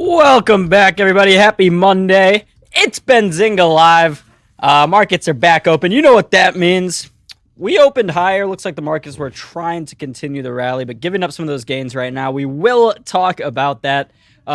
Welcome back, everybody. Happy Monday. It's Benzinga Live. Markets are back open. You know what that means. We opened higher. Looks like the markets were trying to continue the rally, but giving up some of those gains right now. We will talk about that.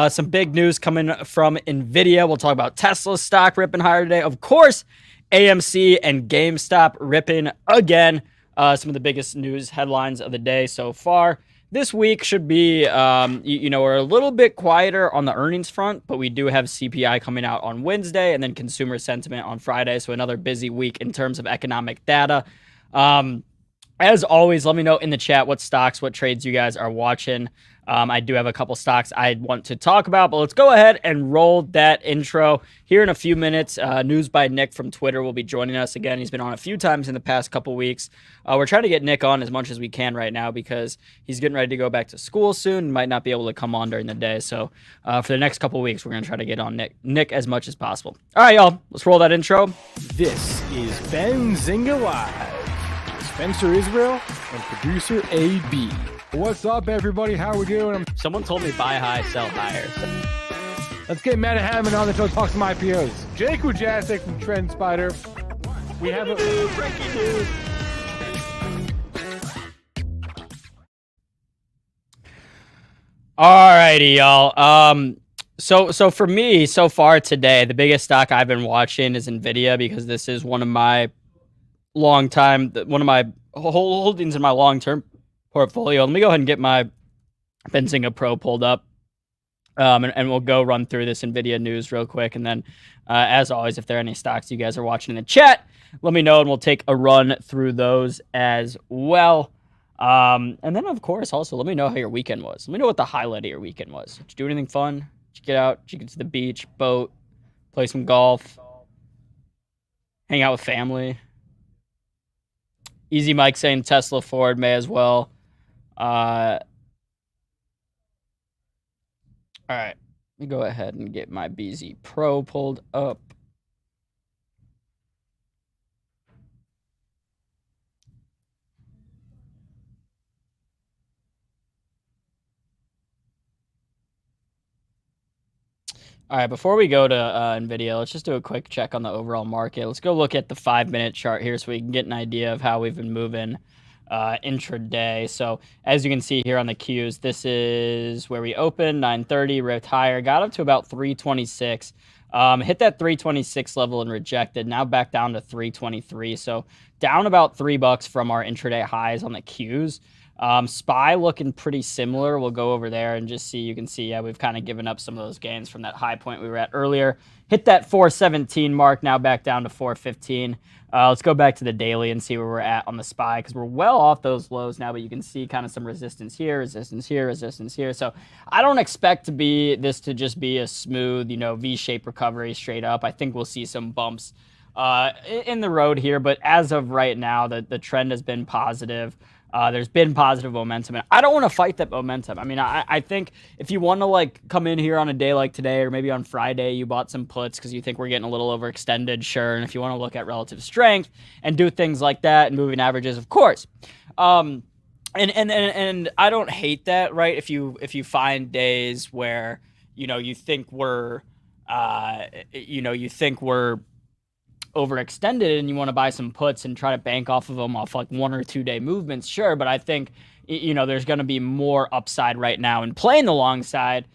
Some big news coming from NVIDIA. We'll talk about Tesla stock ripping higher today. Of course, AMC and GameStop ripping again. Some of the biggest news headlines of the day so far. This week should be, we're a little bit quieter on the earnings front, but we do have CPI coming out on Wednesday and then consumer sentiment on Friday. So another busy week in terms of economic data. As always, let me know in the chat what stocks, what trades you guys are watching. I do have a couple stocks I want to talk about, but let's go ahead and roll that intro. Here in a few minutes, News by Nick from Twitter will be joining us again. He's been on a few times in the past couple weeks. We're trying to get Nick on as much as we can right now because he's getting ready to go back to school soon and might not be able to come on during the day. So for the next couple weeks, we're going to try to get on Nick as much as possible. All right, y'all, let's roll that intro. This is Benzinga Live. Spencer Israel and producer AB. What's up, everybody? How we doing? Someone told me buy high, sell higher. Let's get Matt Hammond on the show to talk some IPOs. Jake Wojacek from Trend Spider. We have a breaking news. Alrighty, y'all. So for me, so far today, the biggest stock I've been watching is NVIDIA because this is one of my holdings in my long-term portfolio. Let me go ahead and get my Benzinga Pro pulled up, and we'll go run through this NVIDIA news real quick. And then, as always, if there are any stocks you guys are watching in the chat, let me know, and we'll take a run through those as well. And then, of course, also let me know how your weekend was. Let me know what the highlight of your weekend was. Did you do anything fun? Did you get out? Did you get to the beach, boat, play some golf, hang out with family? Easy Mike saying Tesla Ford may as well. All right, let me go ahead and get my BZ Pro pulled up. All right, before we go to NVIDIA, let's just do a quick check on the overall market. Let's go look at the 5-minute chart here so we can get an idea of how we've been moving intraday. So as you can see here on the Qs, this is where we opened, 930, ripped higher, got up to about 326, hit that 326 level and rejected, now back down to 323. So down about $3 from our intraday highs on the Qs. SPY looking pretty similar. We'll go over there and just see. You can see, yeah, we've kind of given up some of those gains from that high point we were at earlier. Hit that 417 mark, now back down to 415. Let's go back to the daily and see where we're at on the SPY because we're well off those lows now, but you can see kind of some resistance here, resistance here, resistance here. So I don't expect this to just be a smooth, V-shaped recovery straight up. I think we'll see some bumps in the road here, but as of right now, the trend has been positive. There's been positive momentum, and I don't want to fight that momentum. I mean, I think if you want to come in here on a day like today, or maybe on Friday, you bought some puts because you think we're getting a little overextended, sure. And if you want to look at relative strength and do things like that and moving averages, of course. And I don't hate that, right? If you find days where you think we're overextended and you want to buy some puts and try to bank off of them off 1 or 2 day movements, sure. But I think, there's going to be more upside right now in playing the long side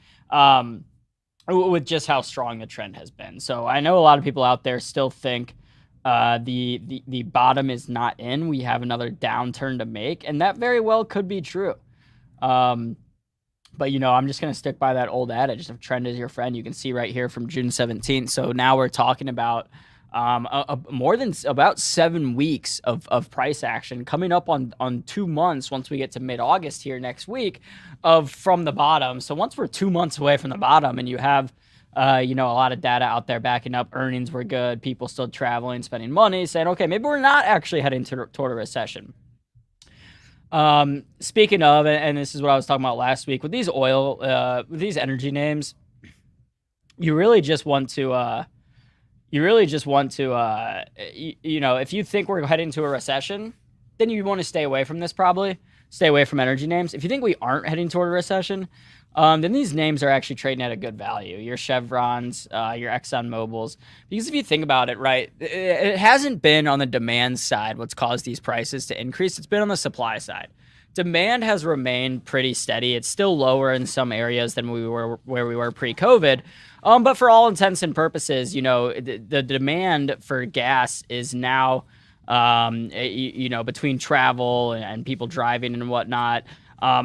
with just how strong the trend has been. So I know a lot of people out there still think the bottom is not in. We have another downturn to make, and that very well could be true. But, I'm just going to stick by that old adage of trend is your friend. You can see right here from June 17th. So now we're talking about more than about 7 weeks of price action coming up on 2 months once we get to mid-August here next week from the bottom. So once we're 2 months away from the bottom and you have a lot of data out there backing up, earnings were good, people still traveling, spending money, saying, okay, maybe we're not actually heading toward a recession. Speaking of, and this is what I was talking about last week, with these with these energy names, you really just want to if you think we're heading to a recession, then you want to stay away from this probably. stay away from energy names. If you think we aren't heading toward a recession, then these names are actually trading at a good value. Your Chevrons, your Exxon Mobils. Because if you think about it, right, it hasn't been on the demand side what's caused these prices to increase. It's been on the supply side. Demand has remained pretty steady. It's still lower in some areas than we were where we were pre-COVID. But for all intents and purposes, the demand for gas is now, between travel and people driving and whatnot,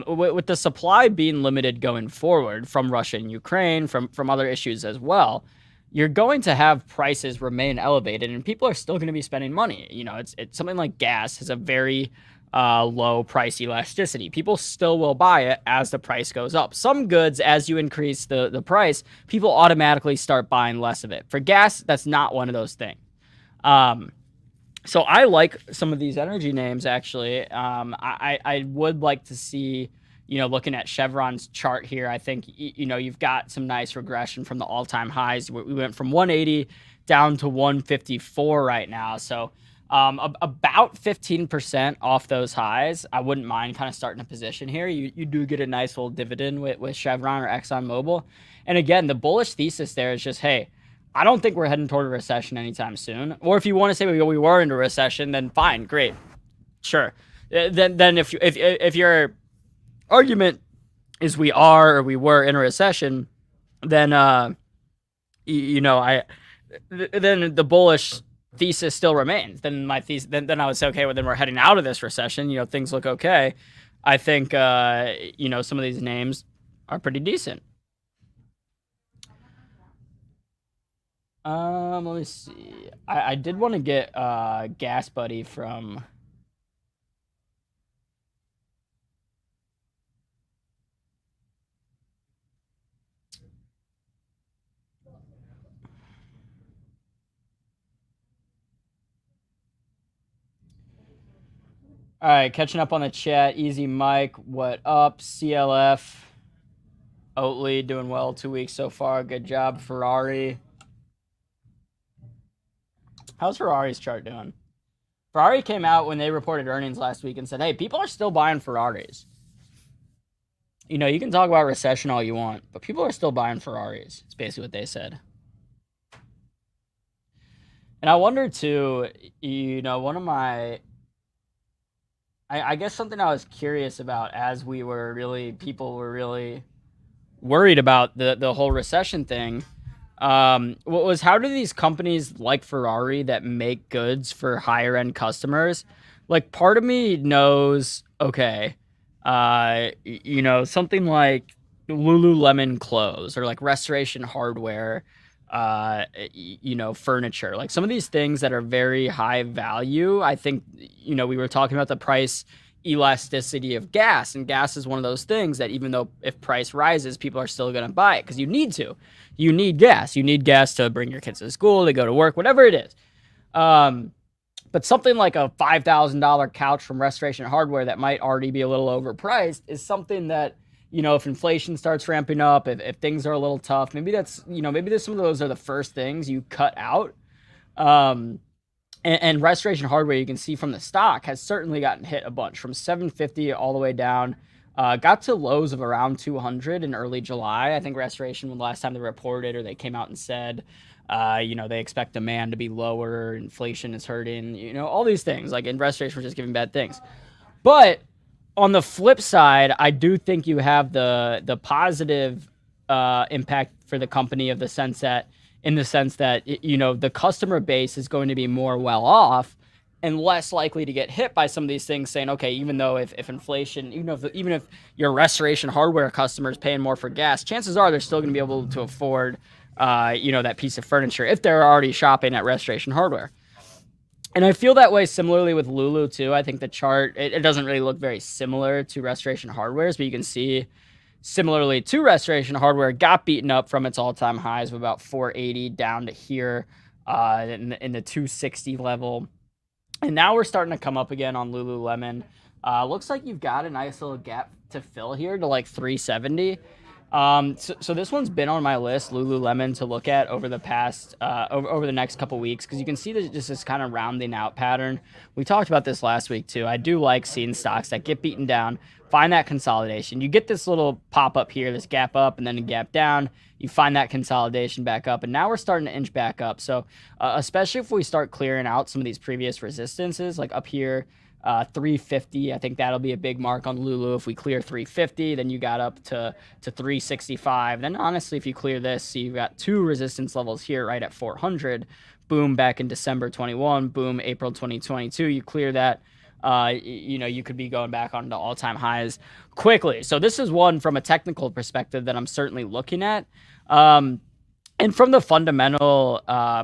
with the supply being limited going forward from Russia and Ukraine, from other issues as well, you're going to have prices remain elevated, and people are still going to be spending money. It's something like gas has a very low price elasticity. People still will buy it as the price goes up. Some goods, as you increase the price, people automatically start buying less of it. For gas, that's not one of those things. So I like some of these energy names, actually. I would like to see, looking at Chevron's chart here, I think, you've got some nice regression from the all-time highs. We went from 180 down to 154 right now. So about 15% off those highs. I wouldn't mind kind of starting a position here. You do get a nice little dividend with Chevron or ExxonMobil. And again, the bullish thesis there is just, hey, I don't think we're heading toward a recession anytime soon. Or if you want to say we were in a recession, then fine, great, sure. Then if your argument is we are or we were in a recession, then then the bullish thesis still remains. Then my thesis, then I would say, okay, well, then we're heading out of this recession. Things look okay. I think some of these names are pretty decent. Let me see. I did want to get Gas Buddy from. All right, catching up on the chat. Easy Mike, what up? CLF, Oatly doing well 2 weeks so far. Good job, Ferrari. How's Ferrari's chart doing? Ferrari came out when they reported earnings last week and said, hey, people are still buying Ferraris. You can talk about recession all you want, but people are still buying Ferraris. It's basically what they said. And I wonder, too, one of my... I guess something I was curious about as people were really worried about the whole recession thing, was how do these companies like Ferrari that make goods for higher end customers, like part of me knows, okay, something like Lululemon clothes or like Restoration Hardware, furniture, like some of these things that are very high value. I think, we were talking about the price elasticity of gas, and gas is one of those things that even though if price rises, people are still going to buy it because you need gas. You need gas to bring your kids to school, to go to work, whatever it is. But something like a $5,000 couch from Restoration Hardware that might already be a little overpriced is something that, if inflation starts ramping up, if things are a little tough, maybe there's some of those are the first things you cut out. And Restoration Hardware, you can see from the stock, has certainly gotten hit a bunch from 750 all the way down. Got to lows of around 200 in early July. I think Restoration, when the last time they reported or they came out and said, they expect demand to be lower, inflation is hurting, all these things. Like, in Restoration, we're just giving bad things. But on the flip side, I do think you have the positive impact for the company in the sense that, the customer base is going to be more well off and less likely to get hit by some of these things, saying, okay, even though if inflation, even if your Restoration Hardware customer is paying more for gas, chances are they're still going to be able to afford, that piece of furniture if they're already shopping at Restoration Hardware. And I feel that way similarly with Lulu too. I think the chart, it doesn't really look very similar to Restoration Hardware's, but you can see similarly to Restoration Hardware, got beaten up from its all-time highs of about 480 down to here in the 260 level. And now we're starting to come up again on Lululemon. Looks like you've got a nice little gap to fill here to like 370. So this one's been on my list, Lululemon, to look at over the past over the next couple weeks, because you can see that just this kind of rounding out pattern. We talked about this last week too. I do like seeing stocks that get beaten down, find that consolidation. You get this little pop up here, this gap up, and then a gap down. You find that consolidation back up, and now we're starting to inch back up. So especially if we start clearing out some of these previous resistances, like up here. 350. I think that'll be a big mark on Lulu. If we clear 350, then you got up to 365. Then honestly, if you clear this, so you've got two resistance levels here right at 400. Boom, back in December 21. Boom, April 2022. You clear that. You could be going back onto all-time highs quickly. So this is one from a technical perspective that I'm certainly looking at. And from the fundamental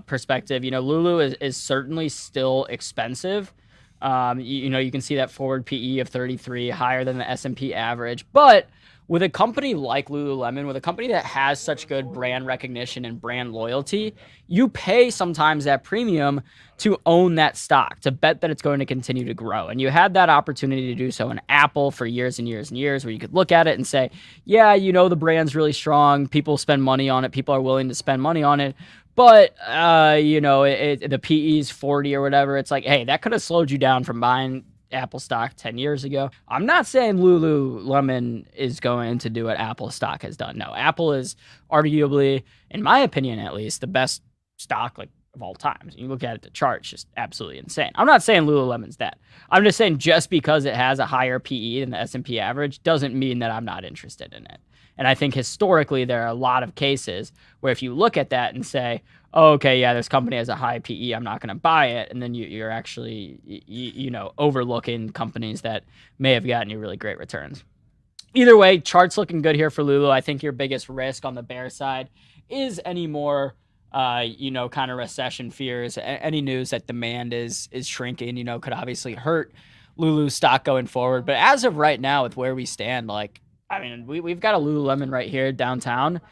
perspective, Lulu is certainly still expensive. You can see that forward PE of 33, higher than the S&P average. But with a company like Lululemon, with a company that has such good brand recognition and brand loyalty, you pay sometimes that premium to own that stock, to bet that it's going to continue to grow. And you had that opportunity to do so in Apple for years and years and years, where you could look at it and say, yeah, the brand's really strong. People spend money on it. People are willing to spend money on it. But, the PE is 40 or whatever. It's like, hey, that could have slowed you down from buying Apple stock 10 years ago. I'm not saying Lululemon is going to do what Apple stock has done. No, Apple is arguably, in my opinion at least, the best stock of all time. You look at it, the chart's just absolutely insane. I'm not saying Lululemon's that. I'm just saying just because it has a higher PE than the S&P average doesn't mean that I'm not interested in it. And I think historically there are a lot of cases where if you look at that and say, oh, okay, yeah, this company has a high PE, I'm not going to buy it. And then you're actually, overlooking companies that may have gotten you really great returns. Either way, chart's looking good here for Lulu. I think your biggest risk on the bear side is any more, kind of recession fears. Any news that demand is shrinking, could obviously hurt Lulu stock going forward. But as of right now, with where we stand, we've got a Lululemon right here downtown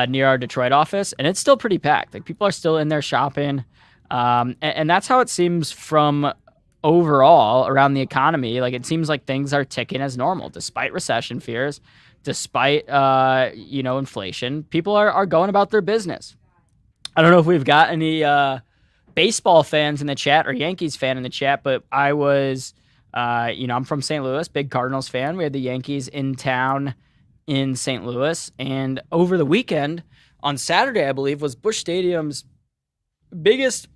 near our Detroit office, and it's still pretty packed. Like, people are still in there shopping. And that's how it seems from overall around the economy. Like, it seems like things are ticking as normal, despite recession fears, despite, inflation. People are going about their business. I don't know if we've got any baseball fans in the chat or Yankees fan in the chat, but I was... I'm from St. Louis, big Cardinals fan. We had the Yankees in town in St. Louis. And over the weekend, on Saturday, I believe, was Busch Stadium's biggest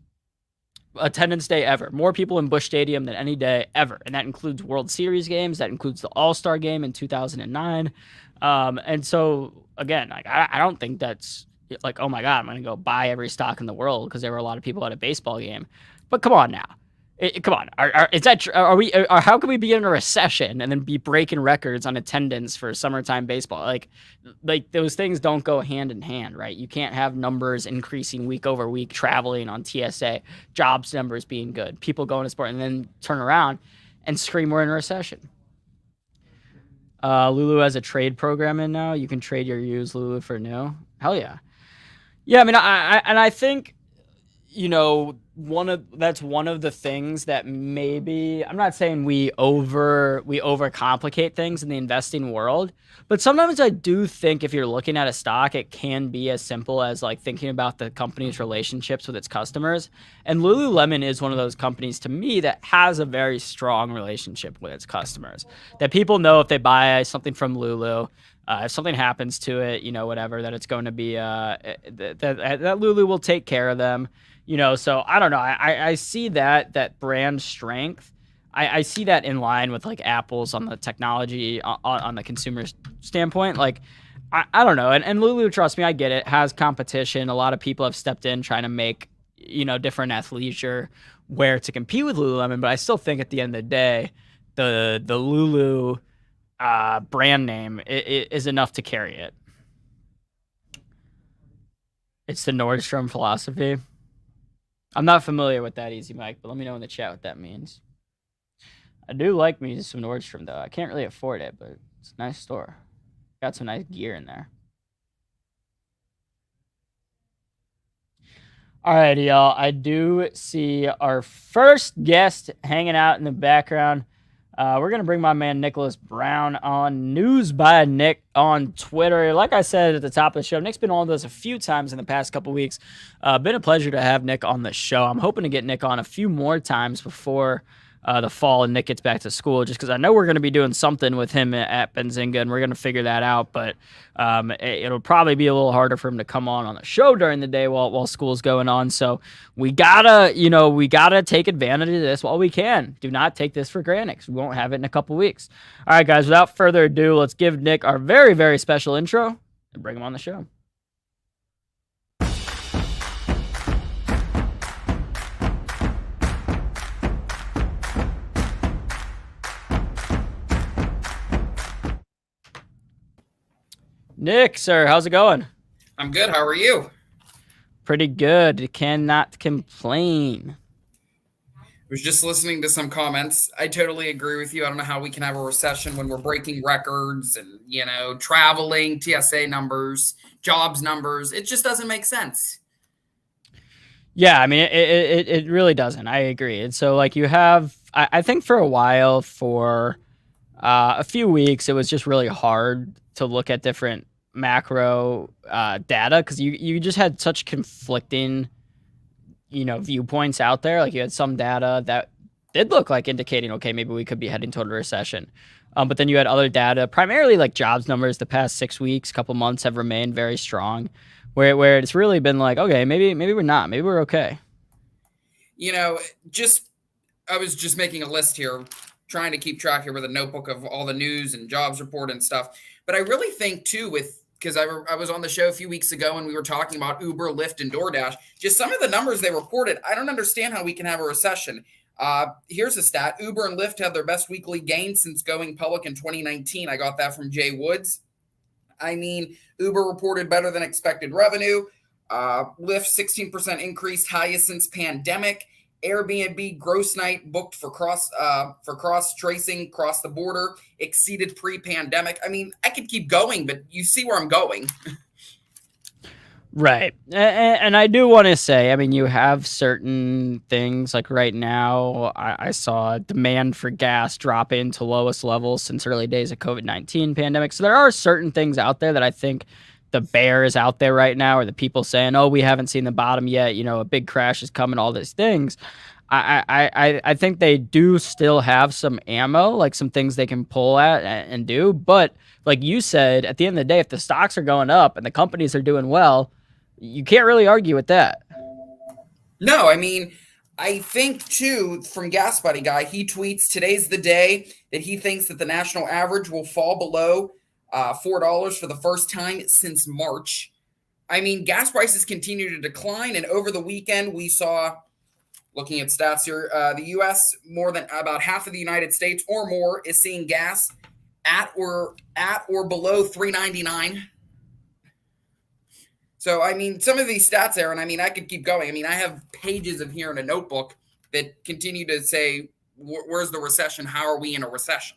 attendance day ever. More people in Busch Stadium than any day ever. And that includes World Series games. That includes the All-Star game in 2009. And so, again, I don't think that's like, oh, my God, I'm going to go buy every stock in the world because there were a lot of people at a baseball game. But come on now. Come on, how can we be in a recession and then be breaking records on attendance for summertime baseball? Like those things don't go hand in hand, right? You can't have numbers increasing week over week, traveling on TSA, jobs numbers being good, people going to sport, and then turn around and scream we're in a recession. Lulu has a trade program in now. You can trade your used Lulu for new. Hell yeah. Yeah, I think, that's one of the things that maybe, I'm not saying we overcomplicate things in the investing world, but sometimes I do think if you're looking at a stock, it can be as simple as like thinking about the company's relationships with its customers. And Lululemon is one of those companies to me that has a very strong relationship with its customers, that people know if they buy something from Lulu, if something happens to it, whatever, that it's going to be, that Lulu will take care of them. So I don't know. I see that brand strength. I see that in line with like Apple's on the technology, on the consumer standpoint. Like, I don't know. And Lulu, trust me, I get it, has competition. A lot of people have stepped in trying to make, different athleisure wear to compete with Lululemon. But I still think at the end of the day, the Lulu brand name is enough to carry it. It's the Nordstrom philosophy. I'm not familiar with that, Easy Mike, but let me know in the chat what that means. I do like me some Nordstrom, though. I can't really afford it, but it's a nice store. Got some nice gear in there. Alrighty, y'all. I do see our first guest hanging out in the background. We're going to bring my man Nicholas Brown on, News by Nick on Twitter. Like I said at the top of the show, Nick's been on with us a few times in the past couple weeks. Been a pleasure to have Nick on the show. I'm hoping to get Nick on a few more times before the fall and Nick gets back to school, just because I know we're going to be doing something with him at Benzinga, and we're going to figure that out. But it'll probably be a little harder for him to come on the show during the day while school's going on. So we gotta take advantage of this while we can. Do not take this for granted, 'cause we won't have it in a couple weeks. All right, guys, without further ado, let's give Nick our very, very special intro and bring him on the show. Nick, sir, how's it going? I'm good. How are you? Pretty good. Cannot complain. I was just listening to some comments. I totally agree with you. I don't know how we can have a recession when we're breaking records and, traveling, TSA numbers, jobs numbers. It just doesn't make sense. Yeah, I mean, it really doesn't. I agree. And so, like, you have, I think for a while, for a few weeks, it was just really hard to look at different macro data, because you just had such conflicting viewpoints out there. Like, you had some data that did look like indicating, okay, maybe we could be heading toward a recession, but then you had other data, primarily like jobs numbers, the past 6 weeks, couple months, have remained very strong, where it's really been like, okay, maybe we're not, maybe we're okay. I was just making a list here, trying to keep track here with a notebook of all the news and jobs report and stuff. But I really think too, because I was on the show a few weeks ago and we were talking about Uber, Lyft, and DoorDash, just some of the numbers they reported. I don't understand how we can have a recession. Here's a stat. Uber and Lyft had their best weekly gain since going public in 2019. I got that from Jay Woods. I mean, Uber reported better than expected revenue. Lyft, 16% increase, highest since pandemic. Airbnb gross night booked for cross tracing across the border exceeded pre-pandemic. I mean, I could keep going, but you see where I'm going. Right. And I do want to say, I mean, you have certain things like right now, I saw demand for gas drop into lowest levels since early days of COVID-19 pandemic. So there are certain things out there that I think the bear is out there right now, or the people saying, oh, we haven't seen the bottom yet, a big crash is coming, all these things. I think they do still have some ammo, like some things they can pull at and do. But like you said, at the end of the day, if the stocks are going up and the companies are doing well, you can't really argue with that. No, I mean, I think too, from Gas Buddy Guy, he tweets, today's the day that he thinks that the national average will fall below $4 for the first time since March. I mean, gas prices continue to decline. And over the weekend, we saw, looking at stats here, the U.S., more than about half of the United States or more is seeing gas at or below $3.99. So, I mean, some of these stats, Aaron, I mean, I could keep going. I mean, I have pages of here in a notebook that continue to say, where's the recession? How are we in a recession?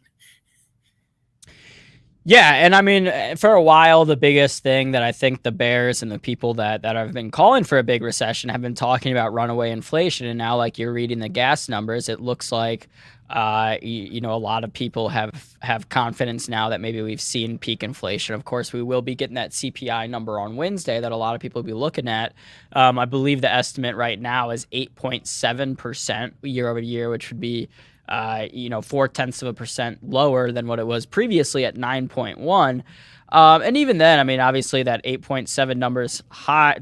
Yeah, and I mean, for a while, the biggest thing that I think the bears and the people that have been calling for a big recession have been talking about runaway inflation. And now, like, you're reading the gas numbers, it looks like, a lot of people have confidence now that maybe we've seen peak inflation. Of course, we will be getting that CPI number on Wednesday that a lot of people will be looking at. I believe the estimate right now is 8.7% year over year, which would be 0.4% lower than what it was previously at 9.1. And even then, I mean, obviously that 8.7 number is high,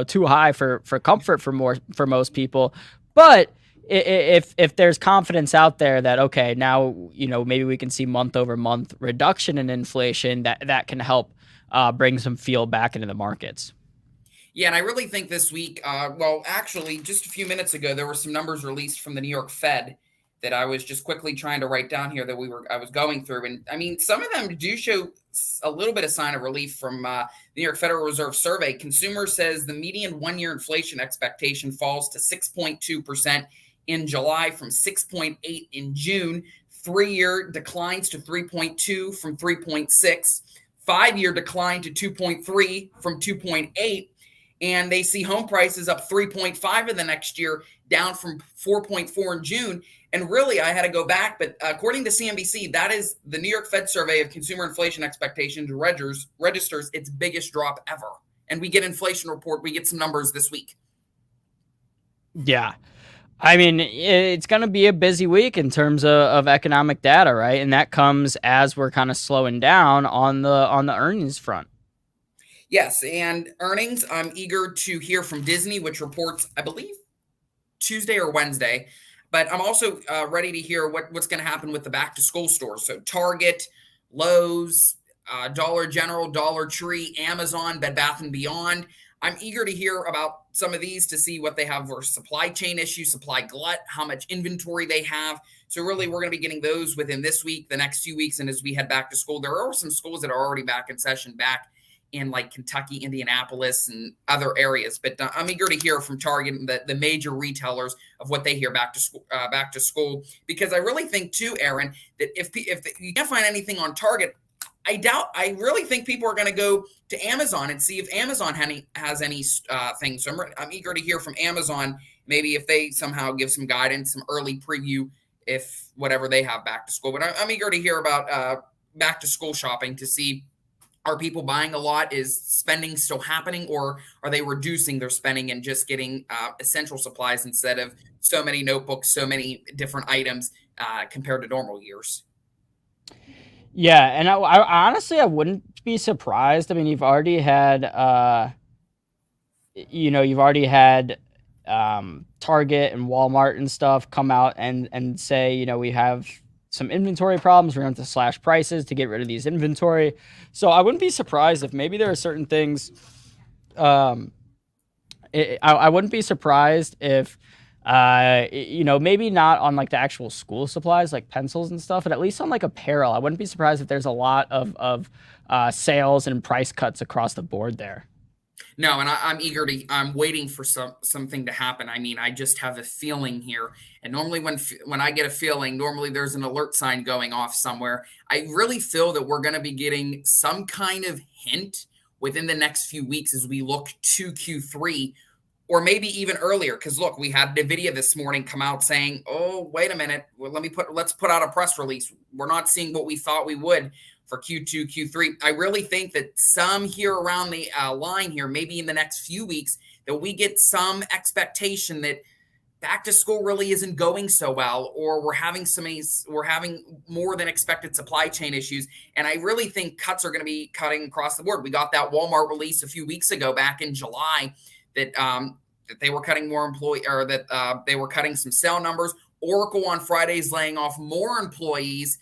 too high for comfort for most people. But if there's confidence out there that, okay, now, maybe we can see month over month reduction in inflation, that can help bring some feel back into the markets. Yeah, and I really think this week, actually, just a few minutes ago, there were some numbers released from the New York Fed that I was just quickly trying to write down here that I was going through. And I mean, some of them do show a little bit of sign of relief from the New York Federal Reserve survey. Consumer says the median 1-year inflation expectation falls to 6.2% in July from 6.8 in June. 3-year declines to 3.2 from 3.6. 5-year decline to 2.3 from 2.8. and they see home prices up 3.5 in the next year, down from 4.4 in June. And really, I had to go back, but according to CNBC, that is the New York Fed survey of consumer inflation expectations registers its biggest drop ever. And we get inflation report, we get some numbers this week. Yeah. I mean, it's going to be a busy week in terms of economic data, right? And that comes as we're kind of slowing down on the earnings front. Yes, and earnings, I'm eager to hear from Disney, which reports, I believe, Tuesday or Wednesday. But I'm also ready to hear what's going to happen with the back-to-school stores. So Target, Lowe's, Dollar General, Dollar Tree, Amazon, Bed Bath & Beyond. I'm eager to hear about some of these to see what they have for supply chain issues, supply glut, how much inventory they have. So really, we're going to be getting those within this week, the next few weeks, and as we head back to school. There are some schools that are already back in session, back in like Kentucky, Indianapolis, and other areas. But I'm eager to hear from Target and the major retailers of what they hear back to school, because I really think too, Aaron, that if you can't find anything on Target, I really think people are going to go to Amazon and see if Amazon has any things. So I'm eager to hear from Amazon, maybe if they somehow give some guidance, some early preview, if whatever they have back to school. But I'm eager to hear about back to school shopping to see, are people buying a lot? Is spending still happening, or are they reducing their spending and just getting essential supplies instead of so many notebooks, so many different items compared to normal years? Yeah, and I honestly, I wouldn't be surprised. I mean, you've already had, Target and Walmart and stuff come out and say, we have some inventory problems. We're going to have to slash prices to get rid of these inventory. So I wouldn't be surprised if maybe there are certain things. I wouldn't be surprised if, maybe not on like the actual school supplies, like pencils and stuff, but at least on like apparel. I wouldn't be surprised if there's a lot of sales and price cuts across the board there. No, and I'm waiting for something to happen. I mean, I just have a feeling here. And normally when I get a feeling, normally there's an alert sign going off somewhere. I really feel that we're going to be getting some kind of hint within the next few weeks as we look to Q3, or maybe even earlier. Because look, we had NVIDIA this morning come out saying, oh, wait a minute, well, let's put out a press release. We're not seeing what we thought we would for Q2, Q3. I really think that some here around the line here, maybe in the next few weeks, that we get some expectation that back to school really isn't going so well, or we're having more than expected supply chain issues. And I really think cuts are going to be cutting across the board. We got that Walmart release a few weeks ago, back in July, that they were cutting they were cutting some sale numbers. Oracle on Fridays laying off more employees.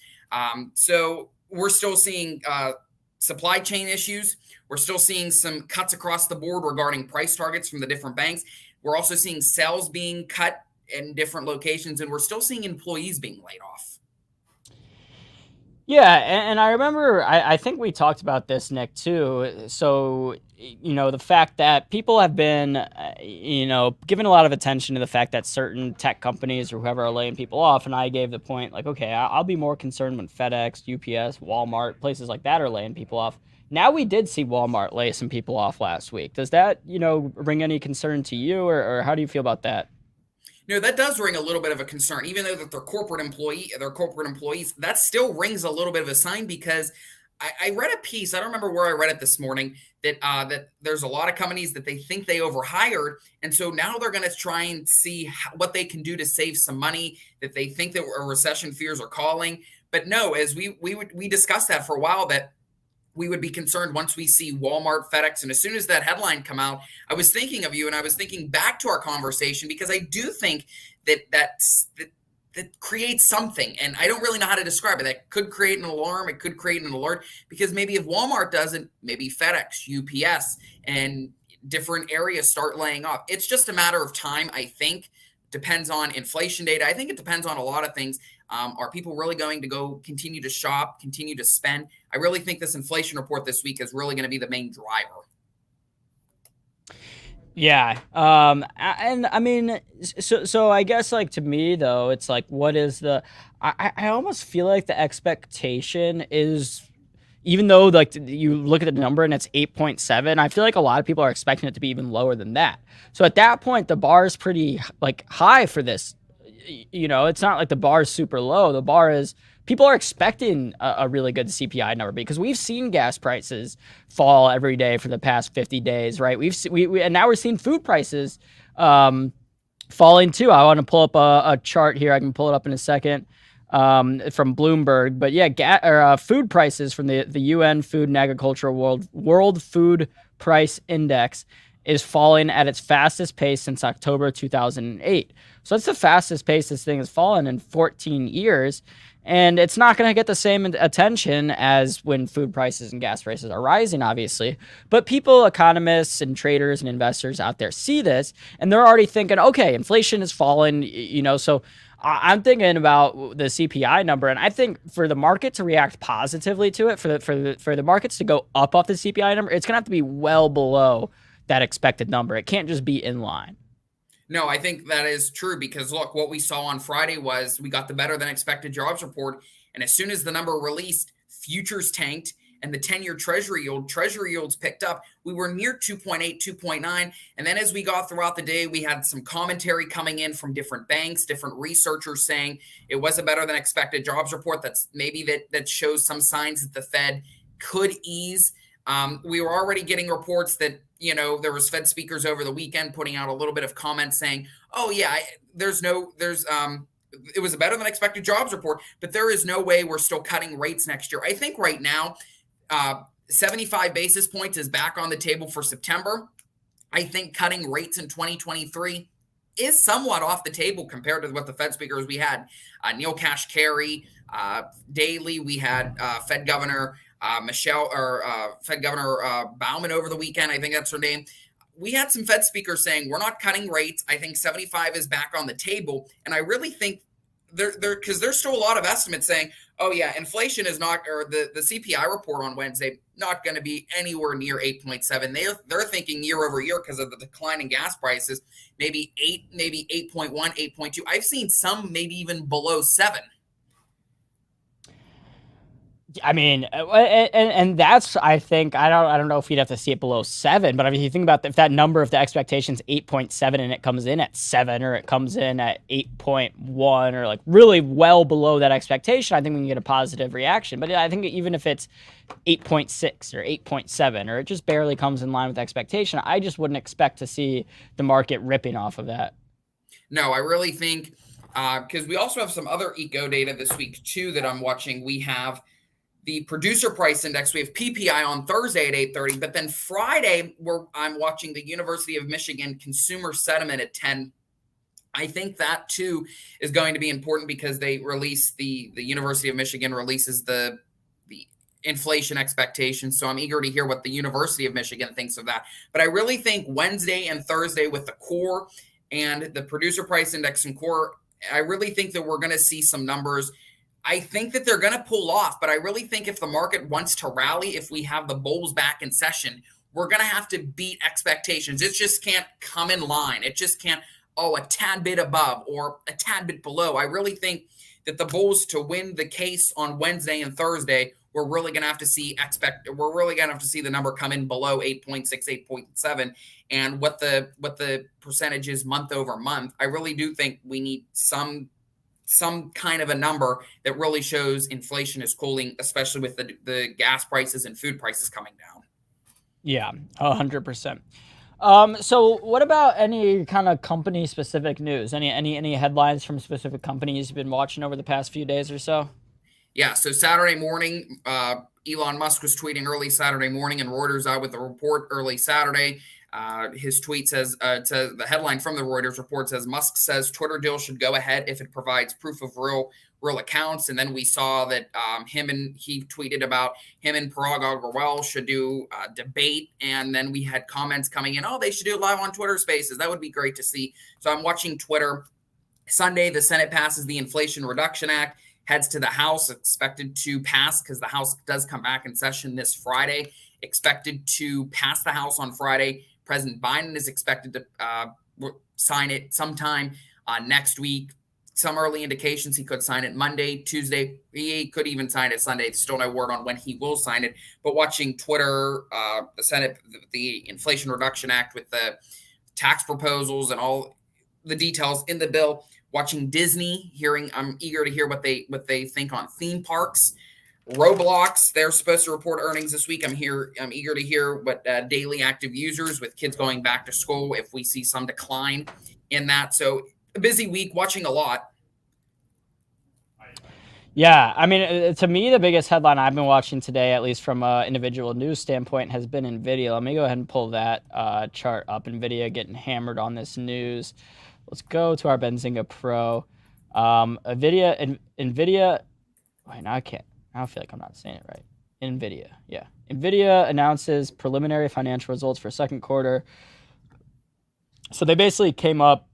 So we're still seeing supply chain issues. We're still seeing some cuts across the board regarding price targets from the different banks. We're also seeing sales being cut in different locations, and we're still seeing employees being laid off. Yeah, and I remember, I think we talked about this, Nick, too. So, the fact that people have been, given a lot of attention to the fact that certain tech companies or whoever are laying people off. And I gave the point, like, okay, I'll be more concerned when FedEx, UPS, Walmart, places like that are laying people off. Now we did see Walmart lay some people off last week. Does that, bring any concern to you, or how do you feel about that? No, that does ring a little bit of a concern, even though that they're corporate employees. That still rings a little bit of a sign, because I read a piece. I don't remember where I read it this morning, that that there's a lot of companies that they think they overhired, and so now they're going to try and see what they can do to save some money that they think that recession fears are calling. But no, as we discussed that for a while, that we would be concerned once we see Walmart, FedEx. And as soon as that headline come out, I was thinking of you, and I was thinking back to our conversation, because I do think that creates something. And I don't really know how to describe it. That could create an alarm. It could create an alert, because maybe if Walmart doesn't, maybe FedEx, UPS, and different areas start laying off. It's just a matter of time, I think. Depends on inflation data. I think it depends on a lot of things. Are people really going to go continue to shop, continue to spend? I really think this inflation report this week is really going to be the main driver. Yeah. And I mean, so I guess, like, to me though, it's like, what is I almost feel like the expectation is, even though like you look at the number and it's 8.7, I feel like a lot of people are expecting it to be even lower than that. So at that point, the bar is pretty like high for this. It's not like the bar is super low. The bar is people are expecting a really good CPI number because we've seen gas prices fall every day for the past 50 days, right? And now we're seeing food prices falling too. I want to pull up a chart here. I can pull it up in a second from Bloomberg. But yeah, food prices from the UN Food and Agriculture World Food Price Index is falling at its fastest pace since October 2008. So that's the fastest pace this thing has fallen in 14 years. And it's not going to get the same attention as when food prices and gas prices are rising, obviously. But people, economists and traders and investors out there see this, and they're already thinking, okay, inflation is falling, so I'm thinking about the CPI number, and I think for the market to react positively to it, for the markets to go up off the CPI number, it's going to have to be well below that expected number. It can't just be in line. No, I think that is true because look, what we saw on Friday was we got the better than expected jobs report. And as soon as the number released, futures tanked and the 10-year treasury yields picked up. We were near 2.8, 2.9. And then as we got throughout the day, we had some commentary coming in from different banks, different researchers saying it was a better than expected jobs report. That shows some signs that the Fed could ease. We were already getting reports that, there was Fed speakers over the weekend putting out a little bit of comments saying, oh yeah, it was a better than expected jobs report, but there is no way we're still cutting rates next year. I think right now, 75 basis points is back on the table for September. I think cutting rates in 2023 is somewhat off the table compared to what the Fed speakers we had. Neil Kashkari, Daly, we had Fed Governor Fed Governor Bauman over the weekend. I think that's her name. We had some Fed speakers saying we're not cutting rates. I think 75 is back on the table. And I really think because there's still a lot of estimates saying, oh yeah, inflation is not, or the CPI report on Wednesday, not going to be anywhere near 8.7. They're thinking year over year because of the decline in gas prices, maybe 8, maybe 8.1, 8.2. I've seen some maybe even below 7. I mean, and that's, I think, I don't know if you'd have to see it below 7, but I mean, if you think about if that number, if the expectation is 8.7 and it comes in at 7, or it comes in at 8.1, or like really well below that expectation, I think we can get a positive reaction. But I think even if it's 8.6 or 8.7, or it just barely comes in line with expectation, I just wouldn't expect to see the market ripping off of that. No, I really think, because we also have some other eco data this week too that I'm watching. We have the producer price index. We have PPI on Thursday at 8:30, but then Friday, I'm watching the University of Michigan consumer sentiment at 10. I think that too is going to be important because they release the University of Michigan releases the inflation expectations. So I'm eager to hear what the University of Michigan thinks of that. But I really think Wednesday and Thursday with the core and the producer price index and core, I really think that we're going to see some numbers. I think that they're going to pull off, but I really think if the market wants to rally, if we have the bulls back in session, we're going to have to beat expectations. It just can't come in line. It just can't, a tad bit above or a tad bit below. I really think that the bulls, to win the case on Wednesday and Thursday, we're really going to have to see the number come in below 8.6, 8.7, and what the percentage is month over month. I really do think we need some kind of a number that really shows inflation is cooling, especially with the gas prices and food prices coming down. Yeah, 100%. So what about any kind of company specific news? Any headlines from specific companies you've been watching over the past few days or so? Yeah, so Saturday morning, Elon Musk was tweeting early Saturday morning, and Reuters out with a report early Saturday. His tweet says, the headline from the Reuters report says, Musk says Twitter deal should go ahead if it provides proof of real accounts. And then we saw that he tweeted about him and Parag Agrawal should do a debate. And then we had comments coming in, they should do it live on Twitter Spaces. That would be great to see. So I'm watching Twitter. Sunday, the Senate passes the Inflation Reduction Act, heads to the House, expected to pass because the House does come back in session this Friday, expected to pass the House on Friday. President Biden is expected to sign it sometime next week. some early indications he could sign it Monday, Tuesday. He could even sign it Sunday. Still no word on when he will sign it. But watching Twitter, the Senate, the Inflation Reduction Act with the tax proposals and all the details in the bill, watching Disney, I'm eager to hear what they think on theme parks. Roblox, they're supposed to report earnings this week. I'm eager to hear what daily active users with kids going back to school, if we see some decline in that. So a busy week, watching a lot. Yeah, I mean, to me, the biggest headline I've been watching today, at least from an individual news standpoint, has been NVIDIA. Let me go ahead and pull that chart up. NVIDIA getting hammered on this news. Let's go to our Benzinga Pro. NVIDIA. Wait, now I can't. I feel like I'm not saying it right. NVIDIA. Yeah. NVIDIA announces preliminary financial results for second quarter. So they basically came out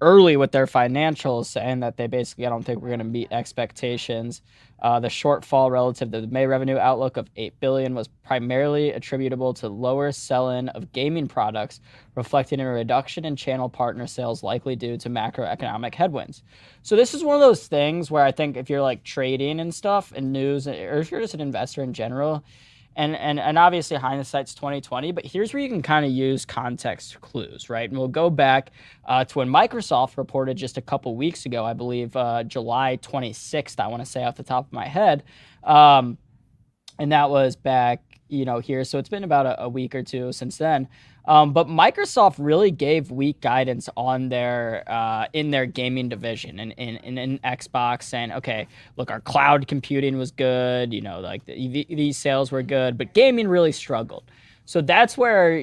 early with their financials, saying that they basically, I don't think we're going to meet expectations. The shortfall relative to the May revenue outlook of $8 billion was primarily attributable to lower sell-in of gaming products, reflecting a reduction in channel partner sales likely due to macroeconomic headwinds. So this is one of those things where I think if you're like trading and stuff and news, or if you're just an investor in general, and obviously hindsight's 2020, but here's where you can kind of use context clues, right? And we'll go back to when Microsoft reported just a couple weeks ago, I believe July 26th, I want to say off the top of my head. And that was back, here. So it's been about a week or two since then. But Microsoft really gave weak guidance on their in their gaming division and in Xbox, saying, okay, look, our cloud computing was good, like these sales were good, but gaming really struggled. So that's where,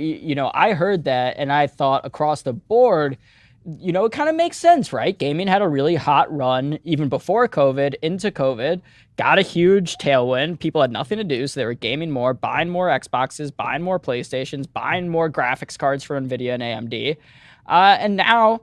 I heard that and I thought across the board, it kind of makes sense, right? Gaming had a really hot run even before COVID, into COVID, got a huge tailwind. People had nothing to do, so they were gaming more, buying more Xboxes, buying more PlayStations, buying more graphics cards for NVIDIA and AMD. And now,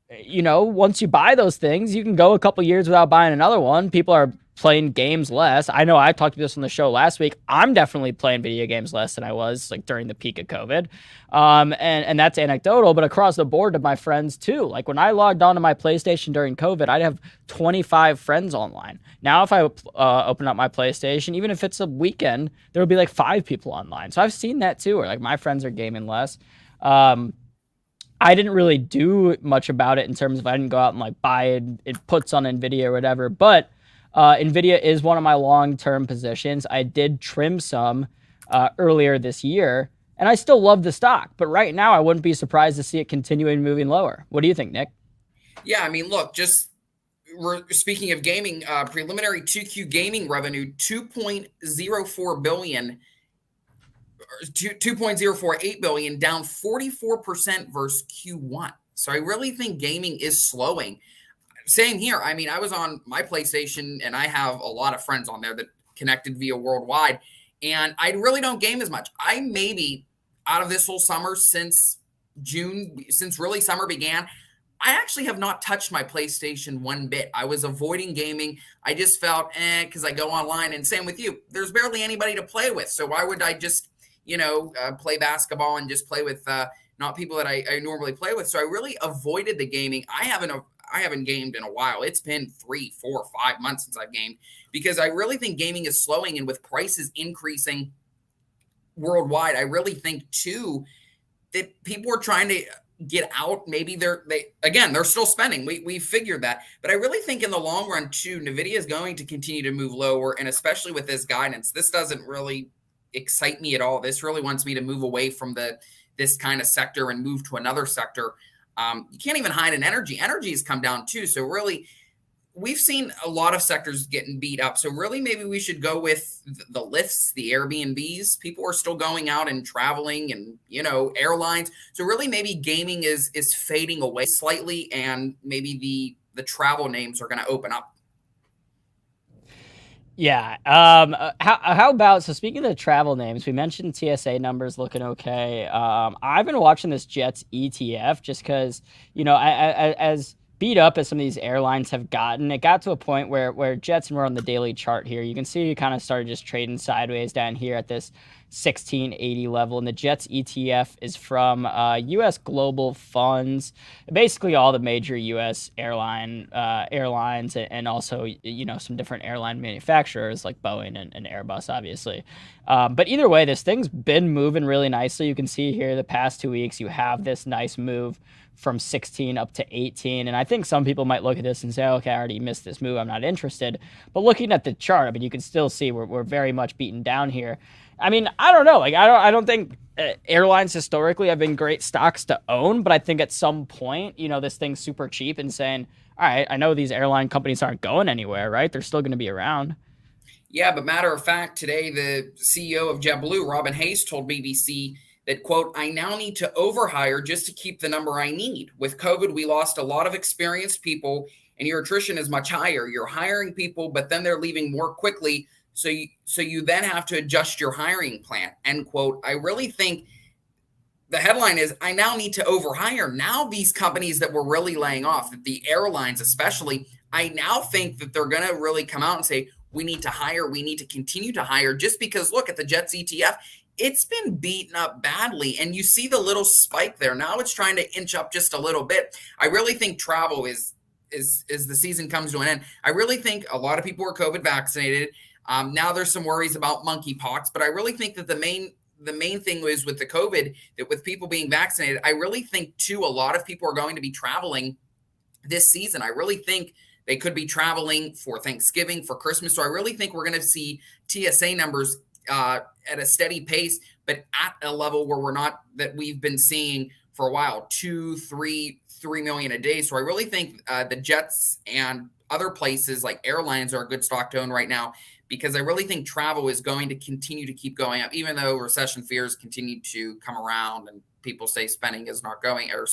once you buy those things, you can go a couple years without buying another one. People are playing games less. I know I talked about this on the show last week. I'm definitely playing video games less than I was like during the peak of COVID. And that's anecdotal, but across the board to my friends too. Like when I logged onto my PlayStation during COVID, I'd have 25 friends online. Now, if I open up my PlayStation, even if it's a weekend, there will be like 5 people online. So I've seen that too, where like my friends are gaming less. I didn't really do much about it in terms of I didn't go out and like buy it puts on NVIDIA or whatever, but NVIDIA is one of my long-term positions. I did trim some earlier this year, and I still love the stock. But right now, I wouldn't be surprised to see it continuing moving lower. What do you think, Nick? Yeah, I mean, look, speaking of gaming, preliminary 2Q gaming revenue, $2.04 billion, 2.048 billion, down 44% versus Q1. So I really think gaming is slowing. Same here. I mean, I was on my PlayStation and I have a lot of friends on there that connected via worldwide, and I really don't game as much. I maybe out of this whole summer since June, since really summer began, I actually have not touched my PlayStation one bit. I was avoiding gaming. I just felt, because I go online, and same with you. There's barely anybody to play with. So why would I just, play basketball and just play with not people that I normally play with? So I really avoided the gaming. I haven't gamed in a while. It's been 3, 4, 5 months since I've gamed, because I really think gaming is slowing, and with prices increasing worldwide, I really think too that people are trying to get out. Maybe they're still spending. We figured that, but I really think in the long run too, NVIDIA is going to continue to move lower, and especially with this guidance, this doesn't really excite me at all. This really wants me to move away from this kind of sector and move to another sector. You can't even hide in energy. Energy has come down too. So really, we've seen a lot of sectors getting beat up. So really, maybe we should go with the lifts, the Airbnbs. People are still going out and traveling, and airlines. So really, maybe gaming is fading away slightly, and maybe the travel names are going to open up. Yeah. How about, so speaking of the travel names, we mentioned TSA numbers looking okay. I've been watching this Jets ETF just because, as beat up as some of these airlines have gotten, it got to a point where Jets, and we're on the daily chart here, you can see you kind of started just trading sideways down here at this 1680 level, and the Jets ETF is from U.S. Global Funds, basically all the major U.S. airlines, and also some different airline manufacturers like Boeing and Airbus, obviously. But either way, this thing's been moving really nicely. You can see here the past 2 weeks you have this nice move from 16 up to 18. And I think some people might look at this and say, okay, I already missed this move, I'm not interested. But looking at the chart, I mean, you can still see we're very much beaten down here. I mean, I don't know. Like, I don't think airlines historically have been great stocks to own, but I think at some point, this thing's super cheap and saying, all right, I know these airline companies aren't going anywhere, right? They're still going to be around. Yeah, but matter of fact, today the CEO of JetBlue, Robin Hayes, told BBC that, quote, I now need to overhire just to keep the number I need. With COVID, we lost a lot of experienced people and your attrition is much higher. You're hiring people, but then they're leaving more quickly. So you then have to adjust your hiring plan, end quote. I really think the headline is, I now need to overhire. Now these companies that were really laying off, the airlines especially, I now think that they're going to really come out and say, we need to hire. We need to continue to hire, just because look at the Jets ETF. It's been beaten up badly. And you see the little spike there. Now it's trying to inch up just a little bit. I really think travel is the season comes to an end. I really think a lot of people are COVID vaccinated. Now there's some worries about monkeypox, but I really think that the main thing was with the COVID, that with people being vaccinated, I really think too, a lot of people are going to be traveling this season. I really think they could be traveling for Thanksgiving, for Christmas. So I really think we're going to see TSA numbers at a steady pace, but at a level where that we've been seeing for a while, 3 million a day. So I really think the Jets and other places like airlines are a good stock to own right now, because I really think travel is going to continue to keep going up, even though recession fears continue to come around and people say spending is not going, or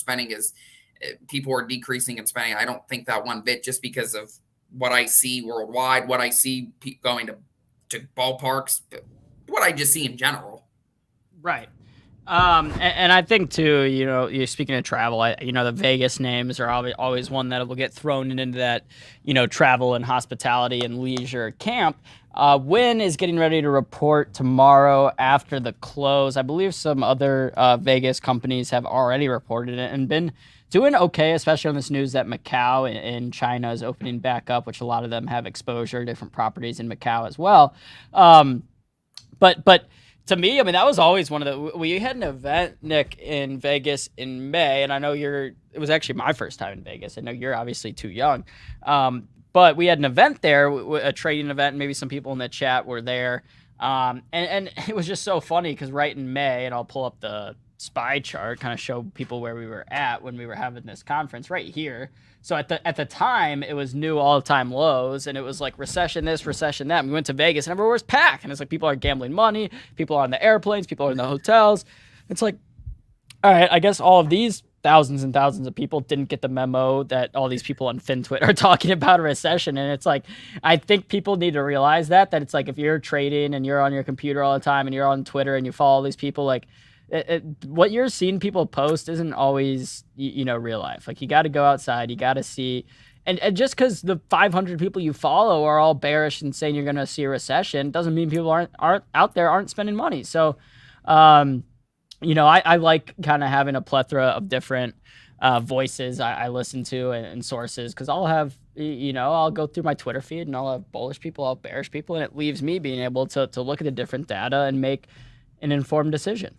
people are decreasing in spending. I don't think that one bit, just because of what I see worldwide, what I see going to ballparks, what I just see in general. Right. And I think too, you're speaking of travel, the Vegas names are always one that will get thrown into that, travel and hospitality and leisure camp. Wynn is getting ready to report tomorrow after the close. I believe some other Vegas companies have already reported it and been doing okay, especially on this news that Macau in China is opening back up, which a lot of them have exposure, different properties in Macau as well. But to me, I mean, that was always we had an event, Nick, in Vegas in May, and I know it was actually my first time in Vegas. I know you're obviously too young. But we had an event there, a trading event, and maybe some people in the chat were there. And it was just so funny because right in May, and I'll pull up the SPY chart, kind of show people where we were at when we were having this conference right here. So at the time, it was new all-time lows, and it was like recession this, recession that. And we went to Vegas, and everywhere was packed. And it's like people are gambling money, people are on the airplanes, people are in the hotels. It's like, all right, I guess all of these thousands and thousands of people didn't get the memo that all these people on FinTwit are talking about a recession. And it's like, I think people need to realize that it's like, if you're trading and you're on your computer all the time and you're on Twitter and you follow all these people, like, what you're seeing people post isn't always, real life. Like, you got to go outside, you got to see, and just because the 500 people you follow are all bearish and saying you're going to see a recession doesn't mean people aren't out there aren't spending money. So, I like kind of having a plethora of different voices I listen to and sources, because I'll have, I'll go through my Twitter feed and I'll have bullish people, I'll have bearish people, and it leaves me being able to look at the different data and make an informed decision.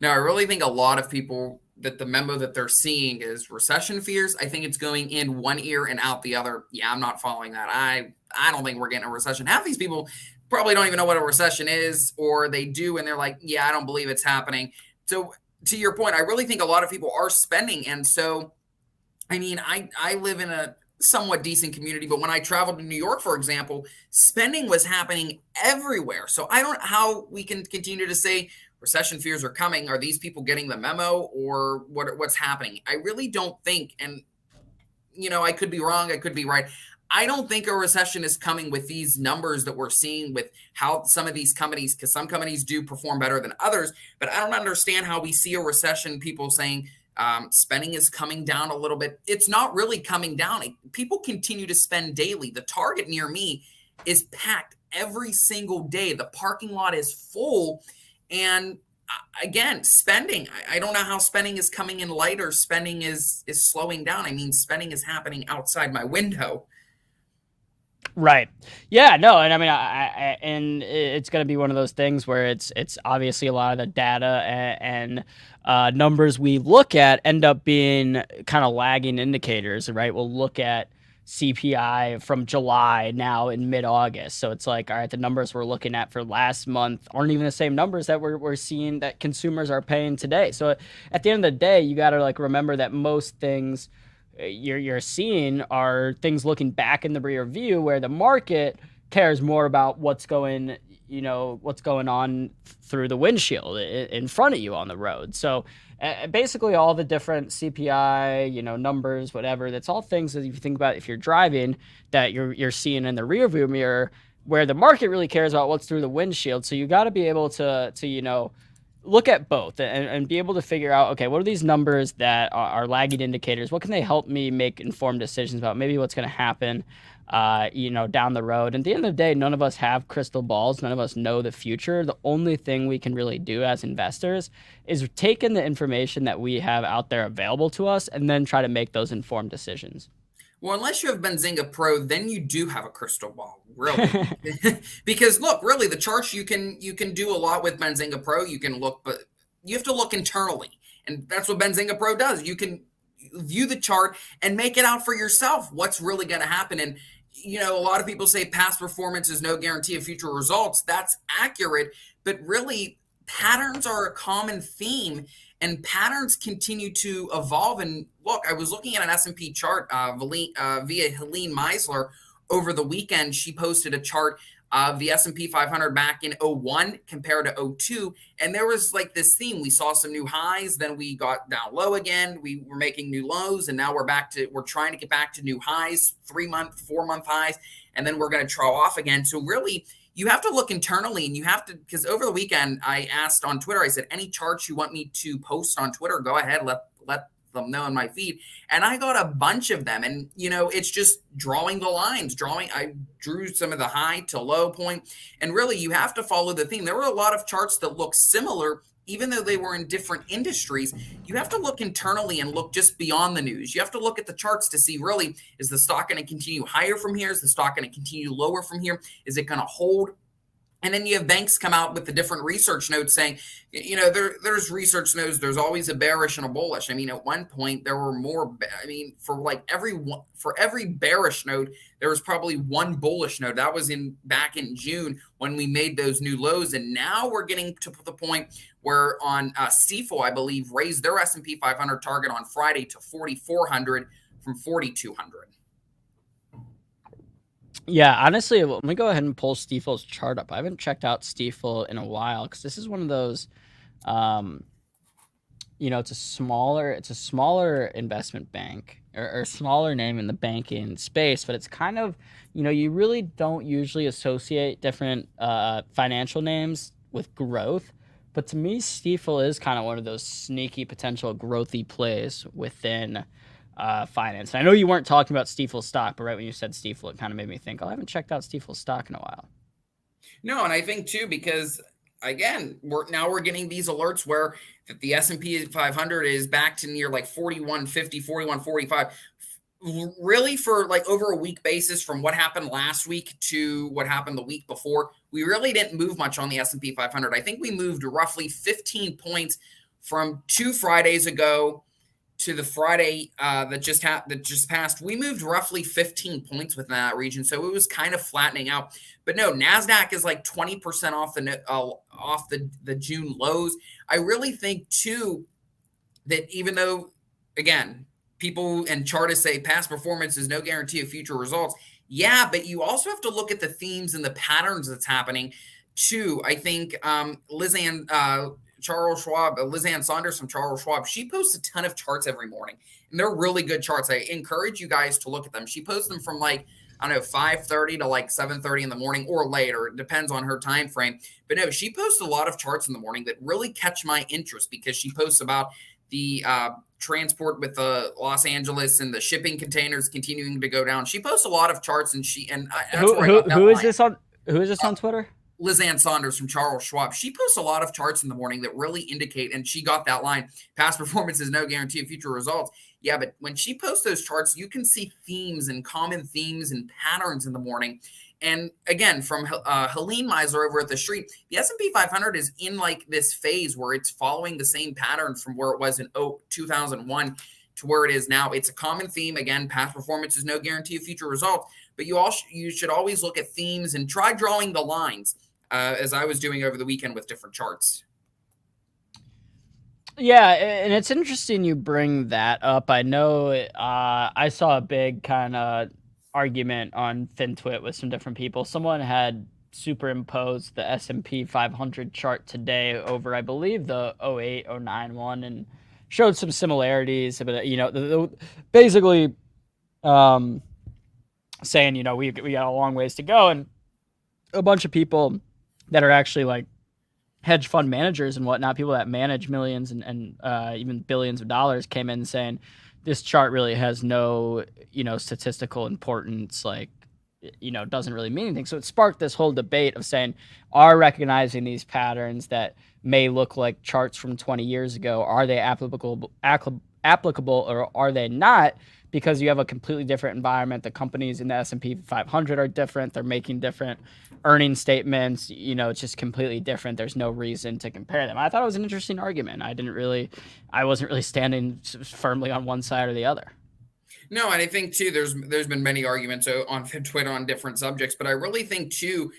Now, I really think a lot of people that the memo that they're seeing is recession fears. I think it's going in one ear and out the other. Yeah, I'm not following that. I don't think we're getting a recession. Half these people probably don't even know what a recession is, or they do, and they're like, yeah, I don't believe it's happening. So to your point, I really think a lot of people are spending. And so, I mean, I live in a somewhat decent community, but when I traveled to New York, for example, spending was happening everywhere. So I don't know how we can continue to say recession fears are coming. Are these people getting the memo, or what's happening? I really don't think, and I could be wrong, I could be right. I don't think a recession is coming with these numbers that we're seeing with how some of these companies, because some companies do perform better than others, but I don't understand how we see a recession, people saying Spending is coming down a little bit. It's not really coming down. People continue to spend daily. The Target near me is packed every single day. The parking lot is full. And again, spending, I don't know how spending is coming in light or spending is slowing down. I mean, spending is happening outside my window. Right. Yeah, no, and I mean, and it's going to be one of those things where it's obviously a lot of the data and numbers we look at end up being kind of lagging indicators, right? We'll look at CPI from July now in mid-August. So it's like, all right, the numbers we're looking at for last month aren't even the same numbers that we're seeing that consumers are paying today. So at the end of the day, you got to like remember that most things you're seeing are things looking back in the rear view, where the market cares more about what's going on through the windshield in front of you on the road. So basically all the different CPI, numbers, whatever, that's all things that if you think about, if you're driving, that you're seeing in the rear view mirror, where the market really cares about what's through the windshield. So you got to be able to look at both and be able to figure out, okay, what are these numbers that are lagging indicators? What can they help me make informed decisions about maybe what's going to happen, down the road? And at the end of the day, none of us have crystal balls. None of us know the future. The only thing we can really do as investors is take in the information that we have out there available to us and then try to make those informed decisions. Well, unless you have Benzinga Pro, then you do have a crystal ball, really. Because look, really, the charts you can do a lot with Benzinga Pro. You can look, but you have to look internally, and that's what Benzinga Pro does. You can view the chart and make it out for yourself what's really going to happen. And a lot of people say past performance is no guarantee of future results. That's accurate, but really, patterns are a common theme. And patterns continue to evolve. And look, I was looking at an S&P chart via Helene Meisler over the weekend. She posted a chart of the S&P 500 back in 01 compared to 02. And there was like this theme. We saw some new highs, then we got down low again. We were making new lows, and now we're trying to get back to new highs, 3-month, 4-month highs, and then we're going to trough off again. So really, you have to look internally, and you have to, because over the weekend I asked on Twitter, I said, any charts you want me to post on Twitter, go ahead, let them know in my feed. And I got a bunch of them. And, it's just drawing the lines, I drew some of the high to low point. And really, you have to follow the theme. There were a lot of charts that look similar, even though they were in different industries. You have to look internally and look just beyond the news. You have to look at the charts to see, really, is the stock going to continue higher from here? Is the stock going to continue lower from here? Is it going to hold? And then you have banks come out with the different research notes saying, there's research notes. There's always a bearish and a bullish. I mean, at one point there were more. For every bearish note, there was probably one bullish note. That was back in June when we made those new lows. And now we're getting to the point where on Stifel, I believe, raised their S&P 500 target on Friday to 4,400 from 4,200. Yeah, honestly, let me go ahead and pull Stifel's chart up. I haven't checked out Stifel in a while because this is one of those, it's a smaller investment bank or smaller name in the banking space, but it's kind of, you really don't usually associate different financial names with growth. But to me, Stifel is kind of one of those sneaky potential growthy plays within finance. And I know you weren't talking about Stifel stock, but right when you said Stifel, it kind of made me think, I haven't checked out Stifel stock in a while. No, and I think too, because again, we're getting these alerts where the S&P 500 is back to near like 4150, 4145. Really, for like over a week basis, from what happened last week to what happened the week before, we really didn't move much on the S&P 500. I think we moved roughly 15 points from 2 Fridays ago to the Friday that just passed. We moved roughly 15 points within that region, so it was kind of flattening out. But no, Nasdaq is like 20% off the June lows. I really think too that even though, again, people and chartists say past performance is no guarantee of future results, yeah, but you also have to look at the themes and the patterns that's happening too. I think Lizanne Saunders from Charles Schwab, she posts a ton of charts every morning, and they're really good charts. I encourage you guys to look at them. She posts them from 5:30 to 7:30 in the morning or later. It depends on her time frame. But no, she posts a lot of charts in the morning that really catch my interest, because she posts about the transport with the Los Angeles and the shipping containers continuing to go down. She posts a lot of charts, and that's where I got that who line. is this on? Who is this on Twitter? Liz Ann Saunders from Charles Schwab. She posts a lot of charts in the morning that really indicate, and she got that line, past performance is no guarantee of future results. Yeah, but when she posts those charts, you can see themes and common themes and patterns in the morning. And again, from Helene Meisler over at The Street, the S&P 500 is in like this phase where it's following the same pattern from where it was in 2001 to where it is now. It's a common theme. Again, past performance is no guarantee of future results, but you should always look at themes and try drawing the lines, as I was doing over the weekend with different charts. Yeah, and it's interesting you bring that up. I know I saw a big kind of argument on FinTwit with some different people. Someone had superimposed the S&P 500 chart today over, I believe, the 08, 09 one, and showed some similarities. But basically saying, we got a long ways to go, and a bunch of people that are actually like hedge fund managers and whatnot, people that manage millions and even billions of dollars, came in saying this chart really has no, statistical importance, like, doesn't really mean anything. So it sparked this whole debate of saying, are recognizing these patterns that may look like charts from 20 years ago, are they applicable or are they not? Because you have a completely different environment. The companies in the S&P 500 are different. They're making different earnings statements. It's just completely different. There's no reason to compare them. I thought it was an interesting argument. I wasn't really standing firmly on one side or the other. No, and I think too, there's been many arguments on Twitter on different subjects, but I really think too,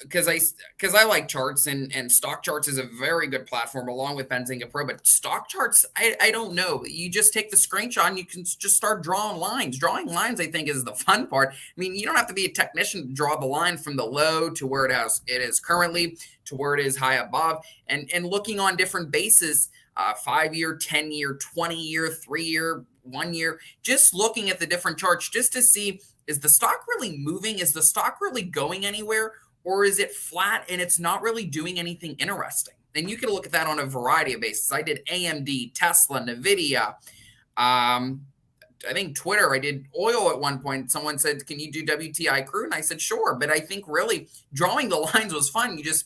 because I like charts, and Stock Charts is a very good platform along with Benzinga Pro. But Stock Charts, I don't know. You just take the screenshot and you can just start drawing lines. Drawing lines, I think, is the fun part. I mean, you don't have to be a technician to draw the line from the low to where it is currently to where it is high above, and looking on different bases, 5-year, 10-year, 20-year, 3-year, 1 year, just looking at the different charts just to see, is the stock really moving? Is the stock really going anywhere? Or is it flat and it's not really doing anything interesting? And you can look at that on a variety of bases. I did AMD, Tesla, NVIDIA. I think Twitter, I did oil at one point. Someone said, can you do WTI crude? And I said, sure. But I think really drawing the lines was fun. You just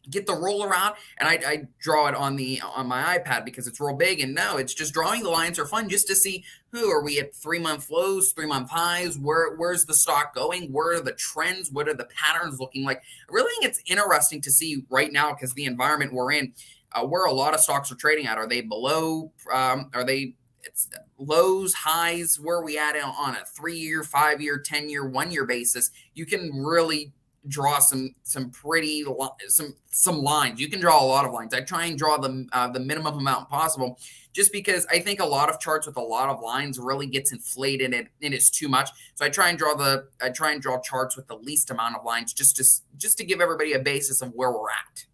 get the roller out, and I draw it on my iPad because it's real big. And no, it's just drawing the lines are fun just to see who are we at 3-month lows, 3-month highs, where's the stock going, where are the trends, what are the patterns looking like. I really think it's interesting to see right now, because the environment we're in, where a lot of stocks are trading at. Are they below? It's lows, highs? Where are we at on a 3-year, 5-year, 10-year, 1-year basis? You can really draw some lines. You can draw a lot of lines. I try and draw the minimum amount possible, just because I think a lot of charts with a lot of lines really gets inflated and it's too much. So I try and draw charts with the least amount of lines, just to give everybody a basis of where we're at.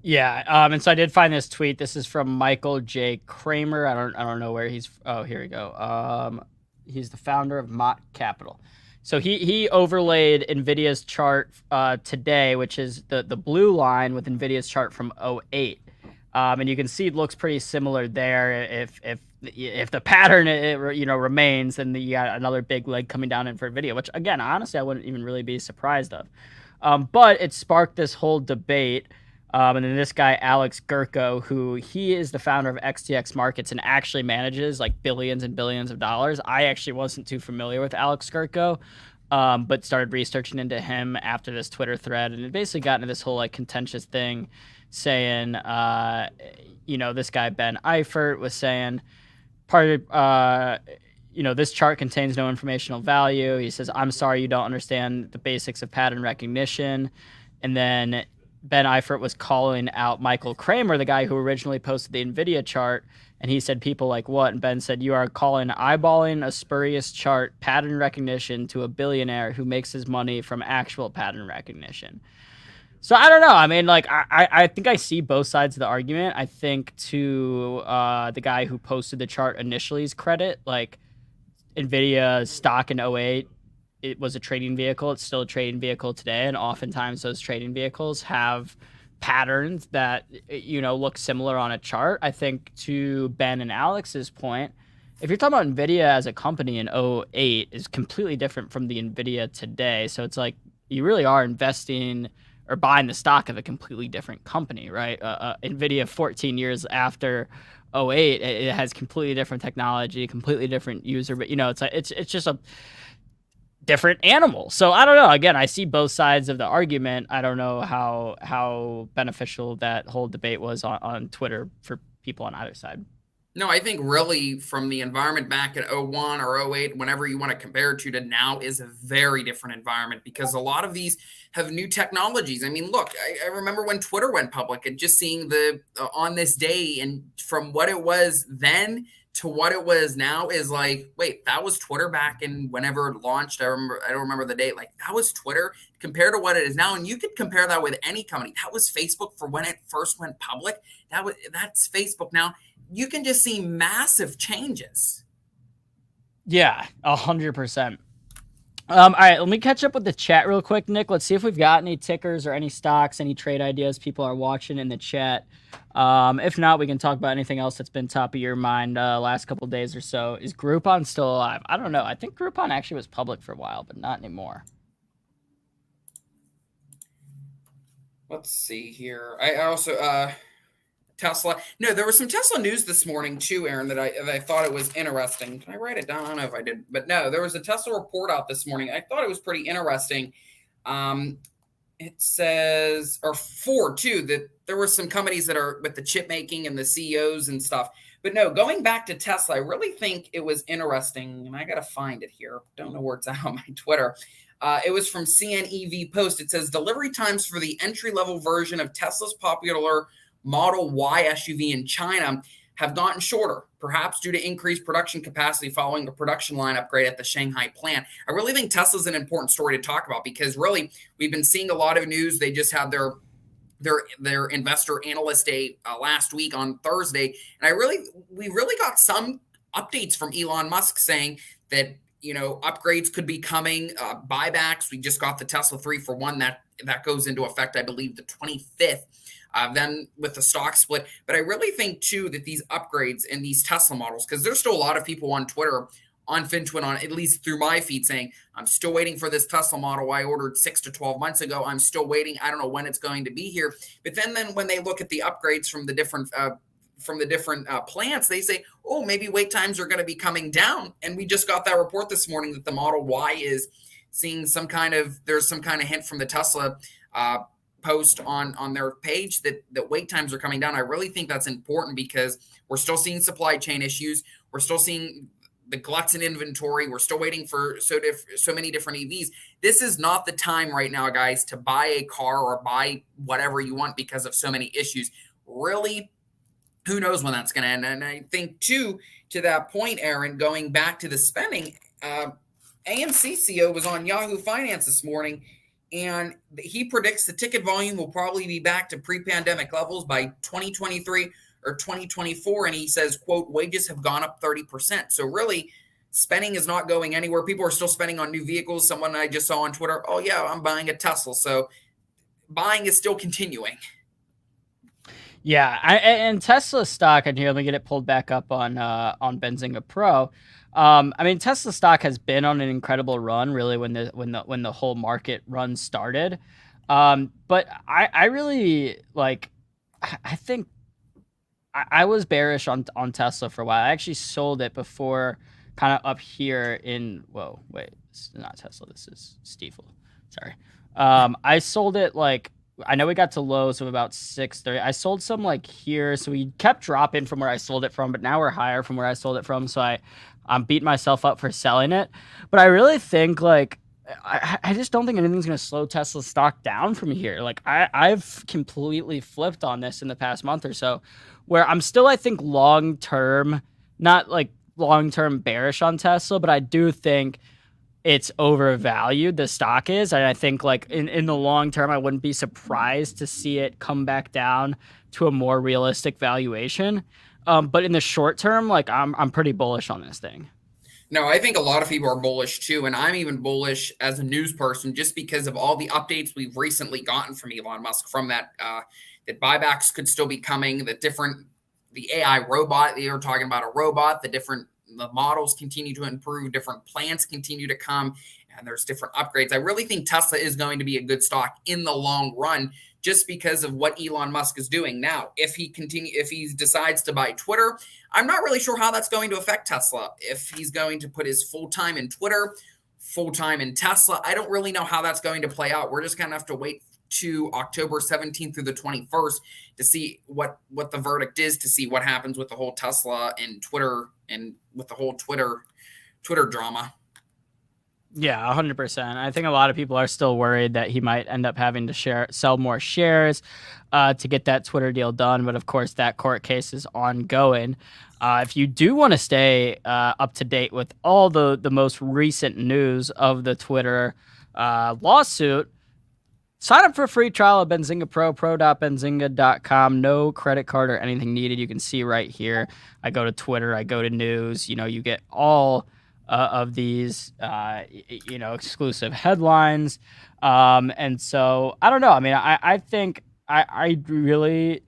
Yeah, and so I did find this tweet. This is from Michael J. Kramer. I don't know where he's. Oh, here we go. He's the founder of Mott Capital. So he overlaid NVIDIA's chart today, which is the blue line with NVIDIA's chart from 08. And you can see it looks pretty similar there. If the pattern remains, then you got another big leg coming down in for NVIDIA, which again, honestly, I wouldn't even really be surprised of. But it sparked this whole debate. And then this guy, Alex Gurko, he is the founder of XTX Markets and actually manages like billions and billions of dollars. I actually wasn't too familiar with Alex Gurko, but started researching into him after this Twitter thread. And it basically got into this whole like contentious thing saying, this guy, Ben Eifert, was saying this chart contains no informational value. He says, I'm sorry you don't understand the basics of pattern recognition. And then Ben Eifert was calling out Michael Kramer, the guy who originally posted the NVIDIA chart, and he said, people like what? And Ben said, you are calling eyeballing a spurious chart pattern recognition to a billionaire who makes his money from actual pattern recognition. So I don't know. I mean, like, I think I see both sides of the argument. I think to the guy who posted the chart initially's credit, like NVIDIA stock in 08, it was a trading vehicle. It's still a trading vehicle today. And oftentimes those trading vehicles have patterns that look similar on a chart. I think to Ben and Alex's point, if you're talking about Nvidia as a company in '08 is completely different from the Nvidia today. So it's like you really are investing or buying the stock of a completely different company, right? Nvidia 14 years after '08, it has completely different technology, completely different user, but it's just a different animal. So I don't know. Again, I see both sides of the argument. I don't know how beneficial that whole debate was on Twitter for people on either side. No, I think really from the environment back at '01 or '08, whenever you want to compare it to now, is a very different environment because a lot of these have new technologies. I mean, look, I remember when Twitter went public and just seeing the on this day and from what it was then to what it was now is like, wait, that was Twitter back in whenever it launched. I don't remember the date. Like that was Twitter compared to what it is now. And you could compare that with any company. That was Facebook for when it first went public. That's Facebook now. You can just see massive changes. Yeah, 100%. All right, let me catch up with the chat real quick, Nick. Let's see if we've got any tickers or any stocks, any trade ideas people are watching in the chat. If not, we can talk about anything else that's been top of your mind last couple of days or so. Is Groupon still alive? I don't know. I think Groupon actually was public for a while, but not anymore. Let's see here. I also Tesla. No, there was some Tesla news this morning too, Aaron, that I thought it was interesting. Can I write it down? I don't know if I did, but no, there was a Tesla report out this morning. I thought it was pretty interesting. It says, or Ford too, that there were some companies that are with the chip making and the CEOs and stuff. But no, going back to Tesla, I really think it was interesting, and I got to find it here. Don't know where it's at on my Twitter. It was from CNEV Post. It says delivery times for the entry-level version of Tesla's popular Model Y SUV in China have gotten shorter, perhaps due to increased production capacity following a production line upgrade at the Shanghai plant. I really think Tesla's an important story to talk about because really we've been seeing a lot of news. They just had their investor analyst day last week on Thursday, and we really got some updates from Elon Musk saying that upgrades could be coming, buybacks. We just got the Tesla 3 for 1 that goes into effect, I believe, the 25th. Then with the stock split. But I really think, too, that these upgrades in these Tesla models, because there's still a lot of people on Twitter, on FinTwin, on at least through my feed saying, I'm still waiting for this Tesla model I ordered 6 to 12 months ago. I'm still waiting. I don't know when it's going to be here. But then when they look at the upgrades from the different plants, they say, oh, maybe wait times are going to be coming down. And we just got that report this morning that the Model Y is seeing there's some kind of hint from the Tesla post on their page that wait times are coming down. I really think that's important because we're still seeing supply chain issues. We're still seeing the gluts in inventory. We're still waiting for so many different EVs. This is not the time right now, guys, to buy a car or buy whatever you want because of so many issues. Really, who knows when that's going to end? And I think, too, to that point, Aaron, going back to the spending, AMC CEO was on Yahoo Finance this morning, and he predicts the ticket volume will probably be back to pre-pandemic levels by 2023 or 2024. And he says, quote, wages have gone up 30%. So really, spending is not going anywhere. People are still spending on new vehicles. Someone I just saw on Twitter, oh, yeah, I'm buying a Tesla. So buying is still continuing. Yeah, and Tesla stock, and here, let me get it pulled back up on Benzinga Pro. I mean, Tesla stock has been on an incredible run, really, when the whole market run started. But I really I think I was bearish on Tesla for a while. I actually sold it before, kind of up here in. Whoa, wait, this is not Tesla. This is Stiefel. Sorry. I sold it I know we got to lows of about 630. I sold some here, so we kept dropping from where I sold it from, but now we're higher from where I sold it from. So I'm beating myself up for selling it. But I really think I just don't think anything's going to slow Tesla stock down from here. I've completely flipped on this in the past month or so, where I'm still, I think, long-term, not long-term bearish on Tesla, but I do think it's overvalued, the stock is. And I think in the long term, I wouldn't be surprised to see it come back down to a more realistic valuation. But in the short term, I'm pretty bullish on this thing. No, I think a lot of people are bullish too, and I'm even bullish as a news person just because of all the updates we've recently gotten from Elon Musk. From that, that buybacks could still be coming. The AI robot they were talking about, a robot. The models continue to improve. Different plants continue to come, and there's different upgrades. I really think Tesla is going to be a good stock in the long run, just because of what Elon Musk is doing now. If he decides to buy Twitter, I'm not really sure how that's going to affect Tesla. If he's going to put his full time in Twitter, full time in Tesla, I don't really know how that's going to play out. We're just going to have to wait to October 17th through the 21st to see what the verdict is, to see what happens with the whole Tesla and Twitter and with the whole Twitter drama. Yeah, 100%. I think a lot of people are still worried that he might end up having to sell more shares to get that Twitter deal done. But of course, that court case is ongoing. If you do want to stay up to date with all the most recent news of the Twitter lawsuit, sign up for a free trial of Benzinga Pro, pro.benzinga.com. No credit card or anything needed. You can see right here. I go to Twitter, I go to news. You get all of these, exclusive headlines. And so I don't know. I mean, I think I really,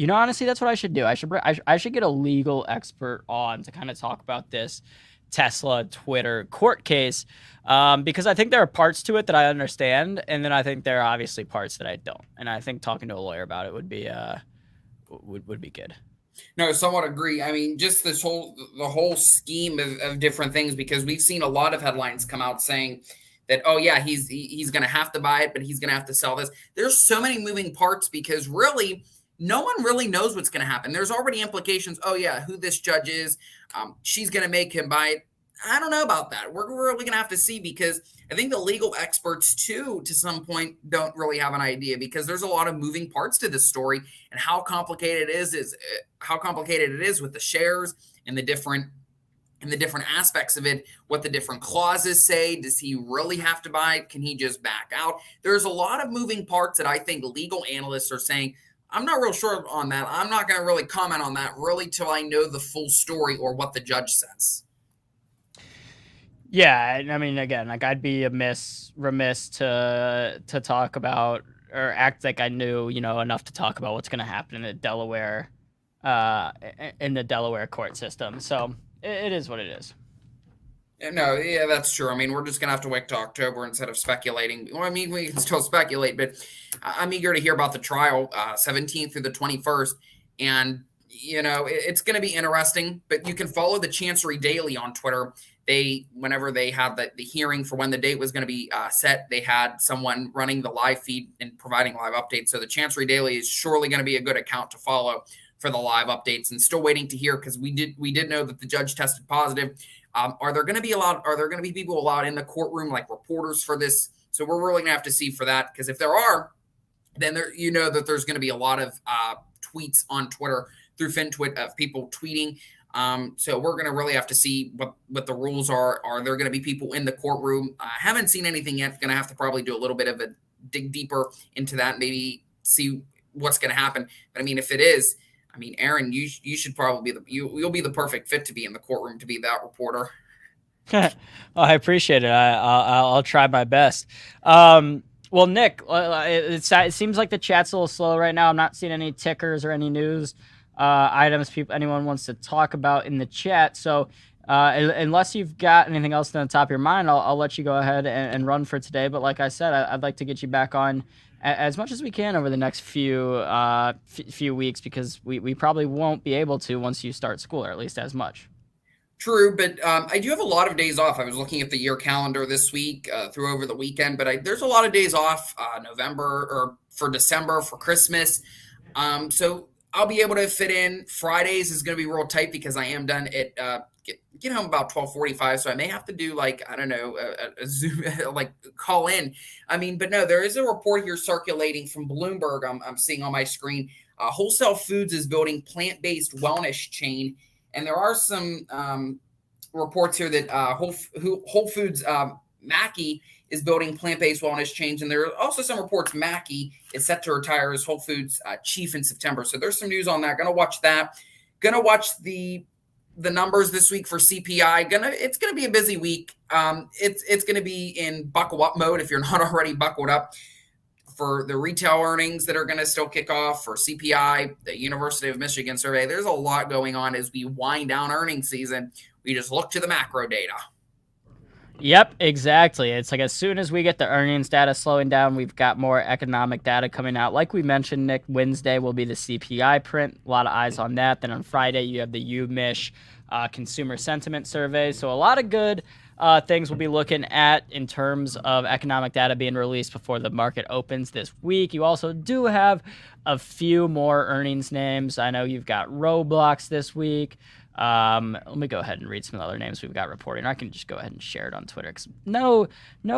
honestly, that's what I should do. I should get a legal expert on to kind of talk about this Tesla Twitter court case, because I think there are parts to it that I understand, and then I think there are obviously parts that I don't. And I think talking to a lawyer about it would be good. No, somewhat agree. I mean, just the whole scheme of different things, because we've seen a lot of headlines come out saying that, oh yeah, he's going to have to buy it, but he's going to have to sell this. There's so many moving parts because really no one really knows what's going to happen. There's already implications. Oh yeah, who this judge is. She's going to make him buy it. I don't know about that. We're really going to have to see, because I think the legal experts too, to some point, don't really have an idea, because there's a lot of moving parts to this story, and how complicated it is with the shares and the different aspects of it, what the different clauses say. Does he really have to buy it? Can he just back out? There's a lot of moving parts that I think legal analysts are saying, I'm not real sure on that. I'm not going to really comment on that really till I know the full story or what the judge says. Yeah, I mean, again, like I'd be remiss to talk about or act like I knew, enough to talk about what's going to happen in the Delaware court system. So it is what it is. No, yeah, that's true. I mean, we're just going to have to wait till October instead of speculating. Well, I mean, we can still speculate, but I'm eager to hear about the trial, 17th through the 21st. And, it's going to be interesting, but you can follow the Chancery Daily on Twitter. Whenever they had the hearing for when the date was going to be set, they had someone running the live feed and providing live updates. So the Chancery Daily is surely going to be a good account to follow for the live updates. And still waiting to hear, because we did know that the judge tested positive. Are there going to be people allowed in the courtroom, like reporters, for this? So we're really going to have to see for that, because if there are, then that there's going to be a lot of tweets on Twitter through FinTwit of people tweeting. So we're going to really have to see what the rules are. Are there going to be people in the courtroom? I haven't seen anything yet. Going to have to probably do a little bit of a dig deeper into that, maybe see what's going to happen. But I mean, if it is, I mean, Aaron, you should probably you'll be the perfect fit to be in the courtroom, to be that reporter. Well, I appreciate it. I'll try my best. Well, Nick, it seems like the chat's a little slow right now. I'm not seeing any tickers or any news items anyone wants to talk about in the chat. So unless you've got anything else on the top of your mind, I'll let you go ahead and run for today. But like I said, I'd like to get you back on as much as we can over the next few weeks, because we probably won't be able to once you start school, or at least as much. True, but I do have a lot of days off. I was looking at the year calendar this week through over the weekend, but there's a lot of days off November, or for December, for Christmas. So I'll be able to fit in. Fridays is going to be real tight, because I am done at get home about 12:45. So I may have to do a Zoom, like call in. I mean, but no, there is a report here circulating from Bloomberg. I'm seeing on my screen. Wholesale Foods is building plant-based wellness chain. And there are some reports here that Whole Foods Mackey is building plant-based wellness chains. And there are also some reports Mackey is set to retire as Whole Foods chief in September. So there's some news on that. Going to watch that. Going to watch the the numbers this week for CPI. It's gonna be a busy week. It's gonna be in buckle up mode if you're not already buckled up for the retail earnings that are going to still kick off, for CPI, the University of Michigan survey. There's a lot going on as we wind down earnings season. We just look to the macro data. Yep, exactly. It's like as soon as we get the earnings data slowing down, we've got more economic data coming out. Like we mentioned, Nick, Wednesday will be the CPI print. A lot of eyes on that. Then on Friday, you have the UMich consumer sentiment survey. So a lot of good things we'll be looking at in terms of economic data being released before the market opens this week. You also do have a few more earnings names. I know you've got Roblox this week. Let me go ahead and read some of the other names we've got reporting. I can just go ahead and share it on Twitter. 'Cause no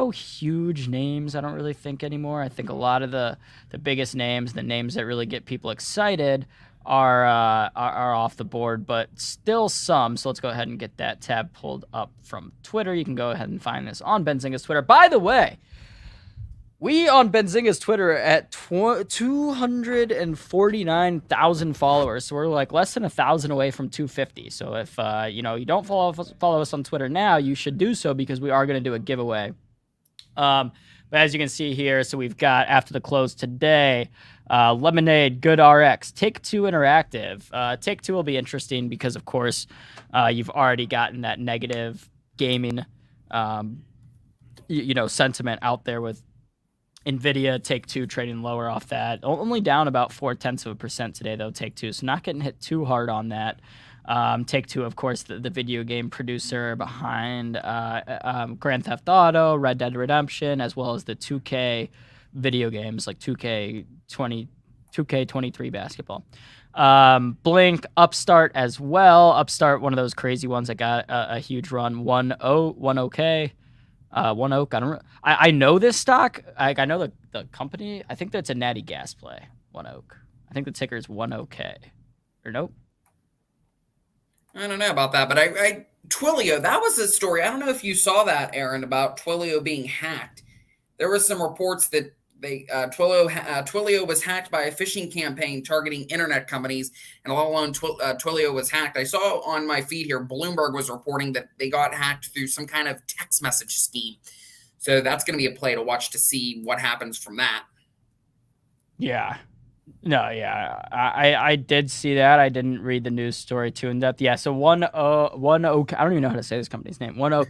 huge names, I don't really think anymore. I think a lot of the biggest names, the names that really get people excited, are off the board, but still some. So let's go ahead and get that tab pulled up from Twitter. You can go ahead and find this on Benzinga's Twitter. By the way, we on Benzinga's Twitter are at 249,000 followers. So we're like less than 1,000 away from 250. So if you don't follow us on Twitter now, you should do so because we are going to do a giveaway. But as you can see here, so we've got after the close today, Lemonade, GoodRx, Take-Two Interactive. Take-Two will be interesting because, of course, you've already gotten that negative gaming, sentiment out there with NVIDIA, Take-Two trading lower off that. Only down about 0.4% today, though, Take-Two. So not getting hit too hard on that. Take-Two, of course, the video game producer behind Grand Theft Auto, Red Dead Redemption, as well as the 2K video games like 2K23 basketball. Blink, Upstart as well. Upstart, one of those crazy ones that got a huge run. One Oak. I know this stock. I know the company. I think that's a Natty Gas play. One Oak. I think the ticker is 1OK. Or nope. I don't know about that, but Twilio, that was a story. I don't know if you saw that, Aaron, about Twilio being hacked. There was some reports that Twilio was hacked by a phishing campaign targeting internet companies, and all alone Twilio was hacked. I saw on my feed here, Bloomberg was reporting that they got hacked through some kind of text message scheme. So that's going to be a play to watch to see what happens from that. Yeah. No, yeah, I did see that. I didn't read the news story too in depth. Yeah, so One Oak, I don't even know how to say this company's name. One Oak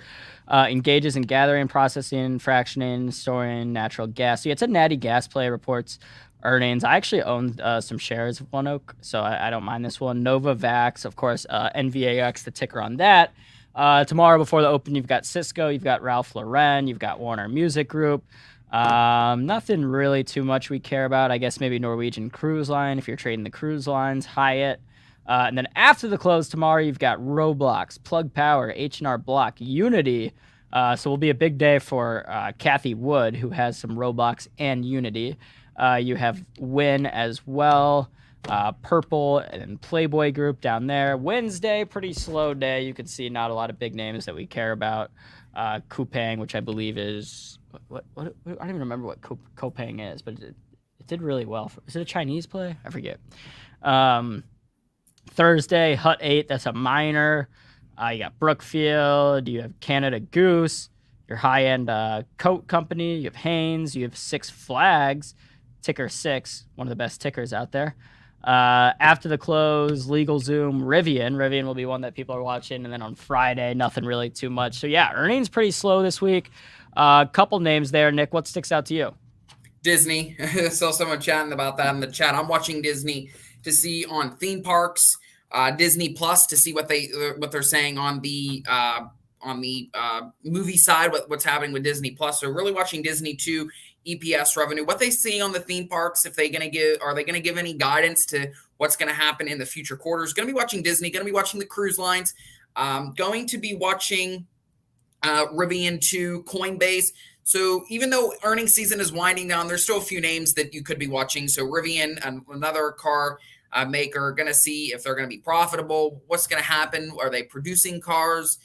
engages in gathering, processing, fractioning, storing natural gas. So yeah, it's a Natty Gas play, reports earnings. I actually own some shares of One Oak, so I don't mind this one. Novavax, of course, NVAX, the ticker on that. Tomorrow before the open, you've got Cisco, you've got Ralph Lauren, you've got Warner Music Group. Nothing really too much we care about. I guess maybe Norwegian Cruise Line if you're trading the cruise lines, Hyatt. And then after the close tomorrow, you've got Roblox, Plug Power, H&R Block, Unity. So it'll be a big day for Kathy Wood, who has some Roblox and Unity. You have Win as well, Purple, and Playboy Group down there. Wednesday, pretty slow day. You can see not a lot of big names that we care about. Coupang, which I believe is what I don't even remember what Coupang is, but it did really well. Is it a Chinese play? I forget. Thursday, Hut 8, that's a minor. You got Brookfield, you have Canada Goose, your high-end coat company, you have Hanes, you have Six Flags, ticker 6, one of the best tickers out there. After the close, LegalZoom, Rivian will be one that people are watching. And then on Friday, nothing really too much. So yeah, earnings pretty slow this week. Couple names there. Nick, what sticks out to you? Disney. I saw someone chatting about that in the chat. I'm watching Disney to see on theme parks, Disney Plus to see what they're saying on the movie side, what's happening with Disney Plus. So really watching Disney 2 EPS revenue, what they see on the theme parks, are they going to give any guidance to what's going to happen in the future quarters? Going to be watching Disney, going to be watching the cruise lines, going to be watching Rivian 2, Coinbase. So even though earnings season is winding down, there's still a few names that you could be watching. So Rivian, another car maker, going to see if they're going to be profitable. What's going to happen? Are they producing cars?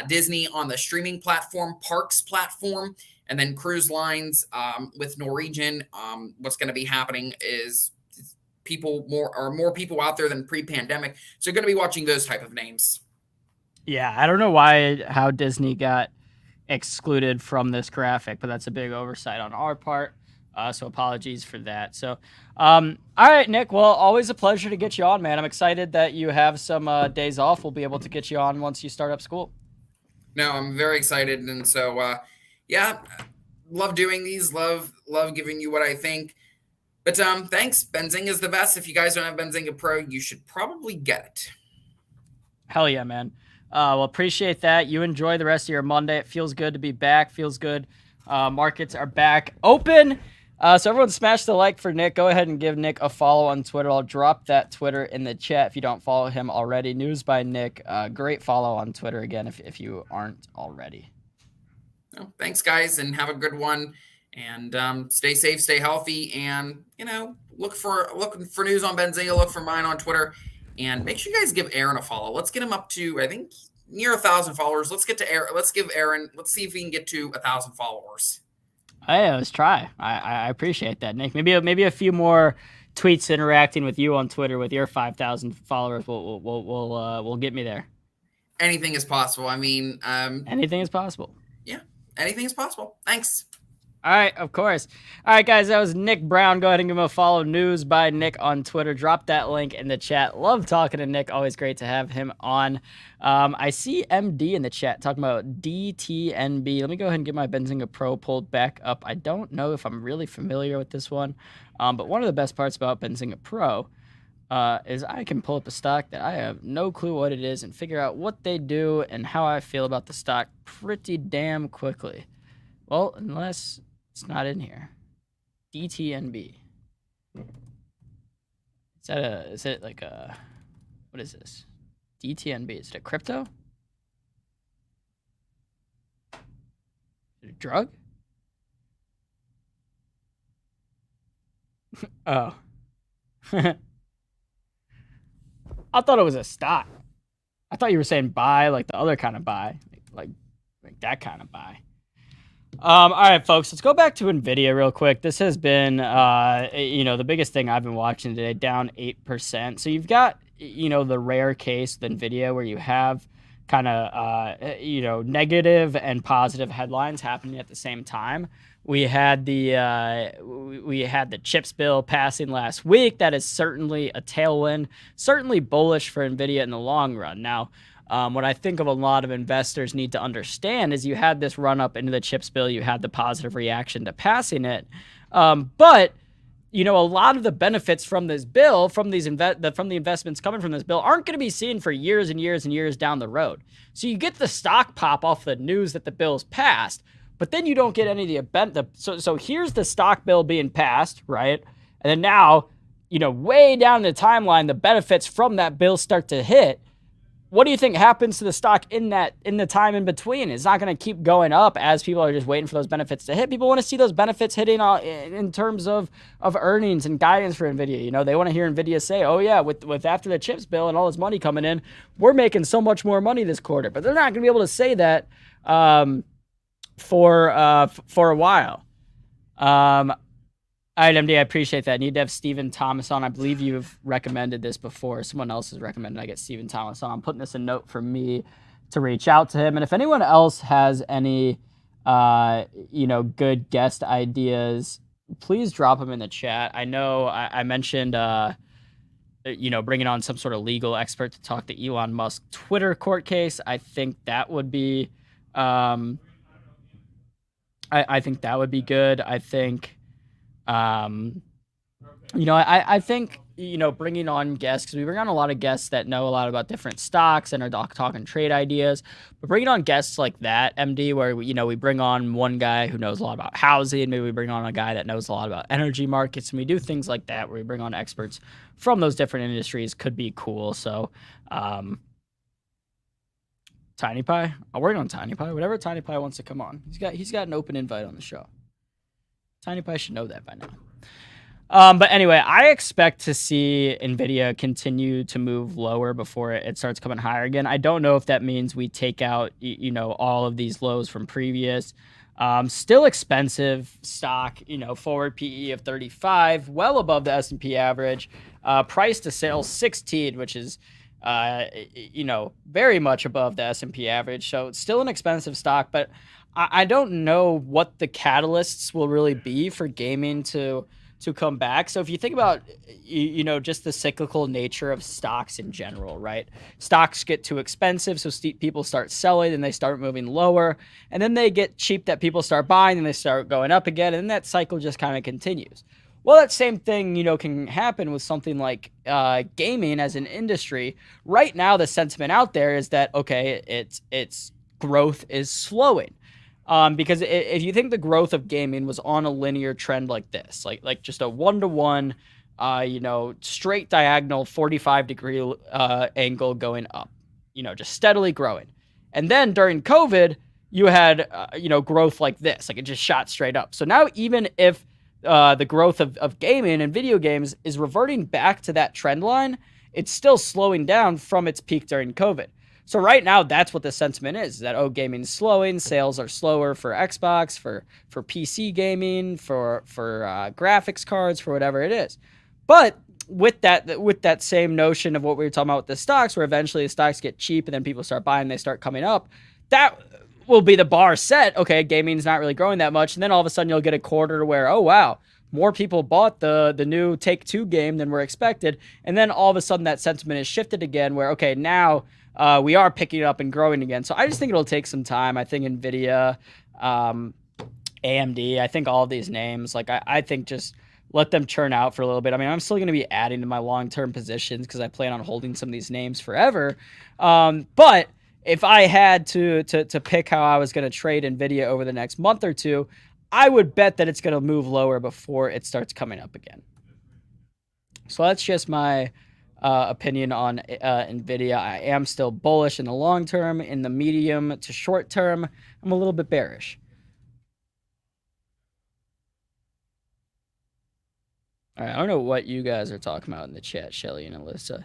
Disney on the streaming platform, Parks platform, and then cruise lines with Norwegian. What's going to be happening is more people out there than pre-pandemic. So you're going to be watching those type of names. Yeah, I don't know how Disney got excluded from this graphic, but that's a big oversight on our part. So apologies for that. So, all right, Nick. Well, always a pleasure to get you on, man. I'm excited that you have some days off. We'll be able to get you on once you start up school. No, I'm very excited, and so yeah, love doing these. Love giving you what I think. But thanks. Benzinga is the best. If you guys don't have Benzinga Pro, you should probably get it. Hell yeah, man. Well, appreciate that. You enjoy the rest of your Monday. It feels good to be back. Feels good. Markets are back open. So everyone smash the like for Nick. Go ahead and give Nick a follow on Twitter. I'll drop that Twitter in the chat if you don't follow him already. News by Nick. Great follow on Twitter again if you aren't already. Well, thanks, guys, and have a good one. And stay safe, stay healthy, and look for news on Benzinga. Look for mine on Twitter, and make sure you guys give Aaron a follow. Let's get him up to, I think, near 1,000 followers. Let's get to Aaron. Let's give Aaron. Let's see if we can get to 1,000 followers. Hey, let's try. I appreciate that, Nick. Maybe a few more tweets interacting with you on Twitter with your 5,000 followers will get me there. Anything is possible. I mean, anything is possible. Yeah, anything is possible. Thanks. All right, of course. All right, guys, that was Nick Brown. Go ahead and give him a follow. News by Nick on Twitter. Drop that link in the chat. Love talking to Nick. Always great to have him on. I see MD in the chat talking about DTNB. Let me go ahead and get my Benzinga Pro pulled back up. I don't know if I'm really familiar with this one, but one of the best parts about Benzinga Pro is I can pull up a stock that I have no clue what it is and figure out what they do and how I feel about the stock pretty damn quickly. Well, unless it's not in here. DTNB. Is it like a, what is this? DTNB, is it a crypto? Is it a drug? Oh. I thought it was a stock. I thought you were saying buy, like the other kind of buy. Like that kind of buy. All right, folks, let's go back to NVIDIA real quick. This has been, the biggest thing I've been watching today, down 8%. So you've got, the rare case with NVIDIA where you have kind of, negative and positive headlines happening at the same time. We had the chips bill passing last week. That is certainly a tailwind, certainly bullish for NVIDIA in the long run. Now, what I think of a lot of investors need to understand is you had this run up into the chips bill, you had the positive reaction to passing it, but a lot of the benefits from this bill, from the investments coming from this bill, aren't going to be seen for years and years and years down the road. So you get the stock pop off the news that the bill's passed, but then you don't get any of the so here's the stock bill being passed, right? And then now, way down the timeline, the benefits from that bill start to hit. What do you think happens to the stock in the time in between? It's not going to keep going up as people are just waiting for those benefits to hit. People want to see those benefits hitting in terms of earnings and guidance for NVIDIA. They want to hear NVIDIA say, oh yeah, with after the chips bill and all this money coming in, we're making so much more money this quarter. But they're not going to be able to say that for a while. All right, MD, I appreciate that. Need to have Stephen Thomas on. I believe you've recommended this before. Someone else has recommended I get Stephen Thomas on. I'm putting this a note for me to reach out to him. And if anyone else has any, good guest ideas, please drop them in the chat. I know I mentioned, bringing on some sort of legal expert to talk to Elon Musk Twitter court case. I think that would be, I think that would be good. I think. I think, bringing on guests, because we bring on a lot of guests that know a lot about different stocks and are talking trade ideas, but bringing on guests like that, MD, where we bring on one guy who knows a lot about housing, maybe we bring on a guy that knows a lot about energy markets, and we do things like that where we bring on experts from those different industries, could be cool. So, Tiny Pie, I'll work on Tiny Pie, whatever Tiny Pie wants to come on. He's got an open invite on the show. Tiny Pie should know that by now. But anyway, I expect to see NVIDIA continue to move lower before it starts coming higher again. I don't know if that means we take out, all of these lows from previous. Still expensive stock, forward PE of 35, well above the S&P average. Price to sales 16, which is very much above the S&P average. So it's still an expensive stock, but I don't know what the catalysts will really be for gaming to come back. So if you think about, just the cyclical nature of stocks in general, right? Stocks get too expensive, so people start selling and they start moving lower, and then they get cheap that people start buying and they start going up again, and that cycle just kind of continues. Well, that same thing, can happen with something like gaming as an industry. Right now, the sentiment out there is that, okay, its growth is slowing. Because if you think the growth of gaming was on a linear trend like this, like just a 1-to-1, straight diagonal 45-degree angle going up, just steadily growing. And then during COVID, you had, growth like this, like it just shot straight up. So now even if the growth of gaming and video games is reverting back to that trend line, it's still slowing down from its peak during COVID. So right now, that's what the sentiment is, that, gaming is slowing, sales are slower for Xbox, for PC gaming, for graphics cards, for whatever it is. But with that same notion of what we were talking about with the stocks, where eventually the stocks get cheap and then people start buying, they start coming up, that will be the bar set. Okay, gaming's not really growing that much. And then all of a sudden you'll get a quarter where, oh, wow, more people bought the new Take-Two game than were expected. And then all of a sudden that sentiment is shifted again where, okay, now we are picking it up and growing again. So I just think it'll take some time. I think NVIDIA, AMD, I think all of these names, like I think just let them churn out for a little bit. I mean, I'm still going to be adding to my long-term positions because I plan on holding some of these names forever. But if I had to pick how I was going to trade NVIDIA over the next month or two, I would bet that it's going to move lower before it starts coming up again. So that's just my opinion on NVIDIA. I am still bullish in the long term. In the medium to short term, I'm a little bit bearish. All right, I don't know what you guys are talking about in the chat, Shelly and Alyssa.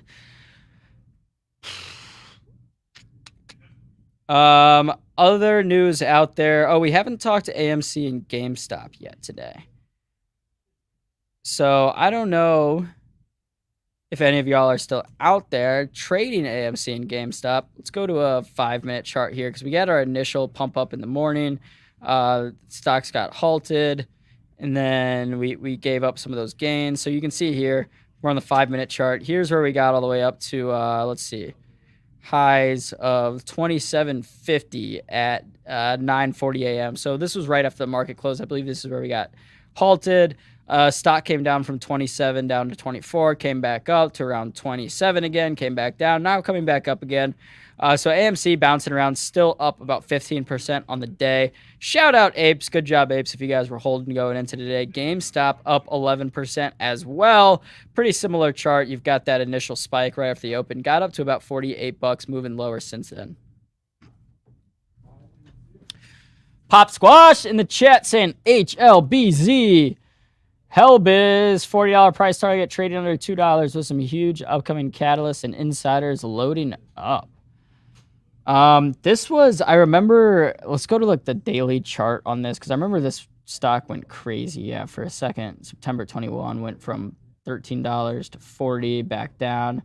Other news out there. Oh, we haven't talked to AMC and GameStop yet today. So I don't know if any of y'all are still out there trading AMC and GameStop. Let's go to a 5-minute chart here because we got our initial pump up in the morning. Stocks got halted, and then we gave up some of those gains. So you can see here, we're on the 5-minute chart. Here's where we got all the way up to, let's see, highs of 27.50 at 9:40 a.m. So this was right after the market closed. I believe this is where we got halted. Stock came down from 27 down to 24, came back up to around 27 again, came back down, now coming back up again. So AMC bouncing around, still up about 15% on the day. Shout out Apes. Good job, Apes, if you guys were holding going into today. GameStop up 11% as well. Pretty similar chart. You've got that initial spike right after the open. Got up to about $48, moving lower since then. Pop Squash in the chat saying HLBZ. Hellbiz, $40 price target, trading under $2 with some huge upcoming catalysts and insiders loading up. This was, I remember, let's go to like the daily chart on this because I remember this stock went crazy. Yeah, for a second. September 21 went from $13 to $40, back down.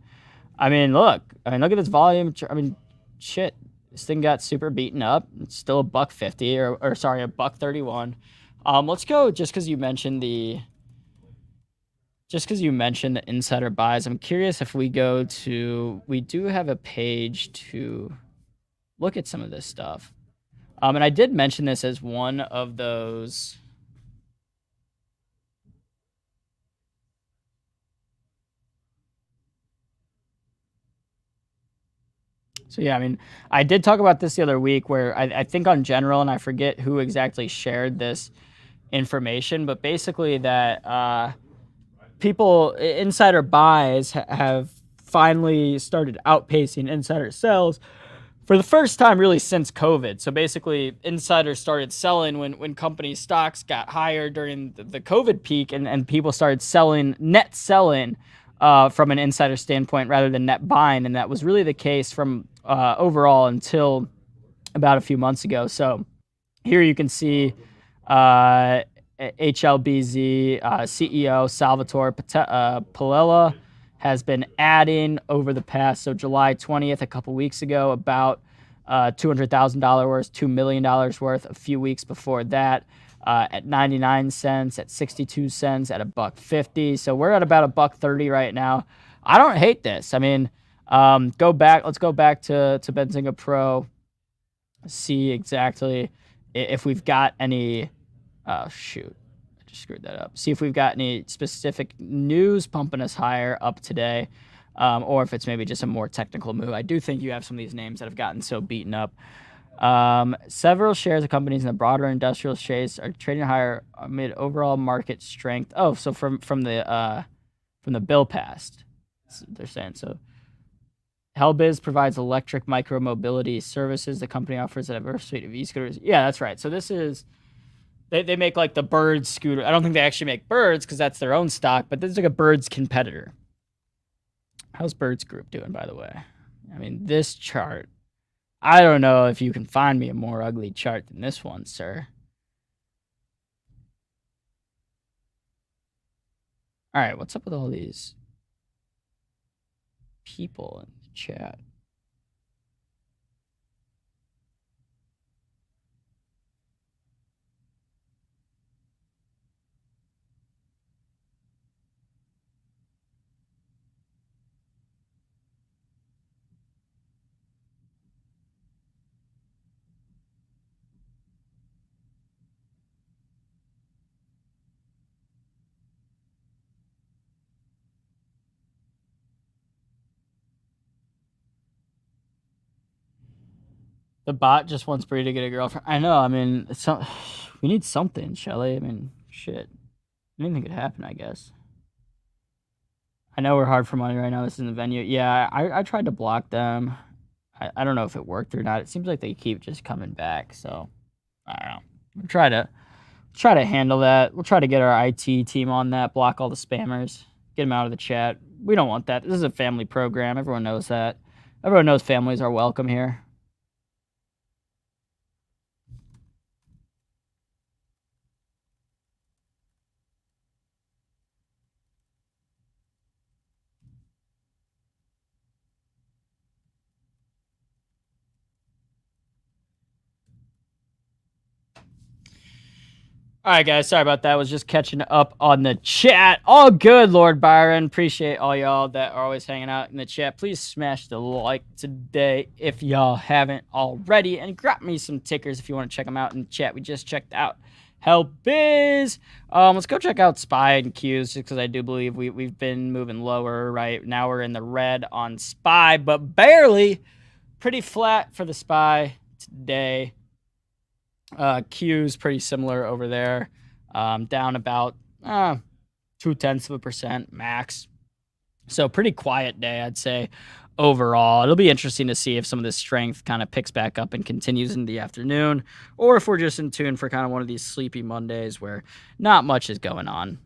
I mean, look at this volume. I mean, shit, this thing got super beaten up. It's still $1.50 or sorry, $1.31. Let's go just because you mentioned the insider buys. I'm curious if we go to, we do have a page to look at some of this stuff. And I did mention this as one of those. So yeah, I mean, I did talk about this the other week where I think on general, and I forget who exactly shared this information, but basically that insider buys have finally started outpacing insider sells for the first time really since COVID. So basically insiders started selling when companies' stocks got higher during the COVID peak, and people started net selling from an insider standpoint rather than net buying. And that was really the case from overall until about a few months ago. So here you can see HLBZ CEO Salvatore Palella has been adding over the past, so July 20th, a couple weeks ago, about $200,000 worth, $2 million worth a few weeks before that, at 99 cents, at 62 cents, at $1.50. So we're at about $1.30 right now. I don't hate this. I mean, let's go back to Benzinga Pro, see exactly if we've got any, oh shoot, I just screwed that up. See if we've got any specific news pumping us higher up today. Or if it's maybe just a more technical move. I do think you have some of these names that have gotten so beaten up. Several shares of companies in the broader industrial space are trading higher amid overall market strength. Oh, so from the bill passed, they're saying. So Helbiz provides electric micro-mobility services. The company offers a diverse suite of e-scooters. Yeah, that's right. So this is, they make like the Bird scooter. I don't think they actually make Birds because that's their own stock, but this is like a Birds competitor. How's Birds Group doing, by the way? I mean, this chart, I don't know if you can find me a more ugly chart than this one, sir. All right, what's up with all these people in the chat? The bot just wants Bree to get a girlfriend. I know. I mean, we need something, Shelly. I mean, shit. Anything could happen, I guess. I know we're hard for money right now. This is the venue. Yeah, I tried to block them. I don't know if it worked or not. It seems like they keep just coming back. So, I don't know. We'll try to handle that. We'll try to get our IT team on that. Block all the spammers. Get them out of the chat. We don't want that. This is a family program. Everyone knows that. Everyone knows families are welcome here. All right, guys. Sorry about that. I was just catching up on the chat. All good, Lord Byron. Appreciate all y'all that are always hanging out in the chat. Please smash the like today if y'all haven't already. And grab me some tickers if you want to check them out in the chat. We just checked out Helbiz. Let's go check out SPY and Qs just because I do believe we've been moving lower. Right now we're in the red on SPY, but barely. Pretty flat for the SPY today. Q's pretty similar over there, down about 0.2% max. So pretty quiet day, I'd say, overall. It'll be interesting to see if some of this strength kind of picks back up and continues in the afternoon, or if we're just in tune for kind of one of these sleepy Mondays where not much is going on.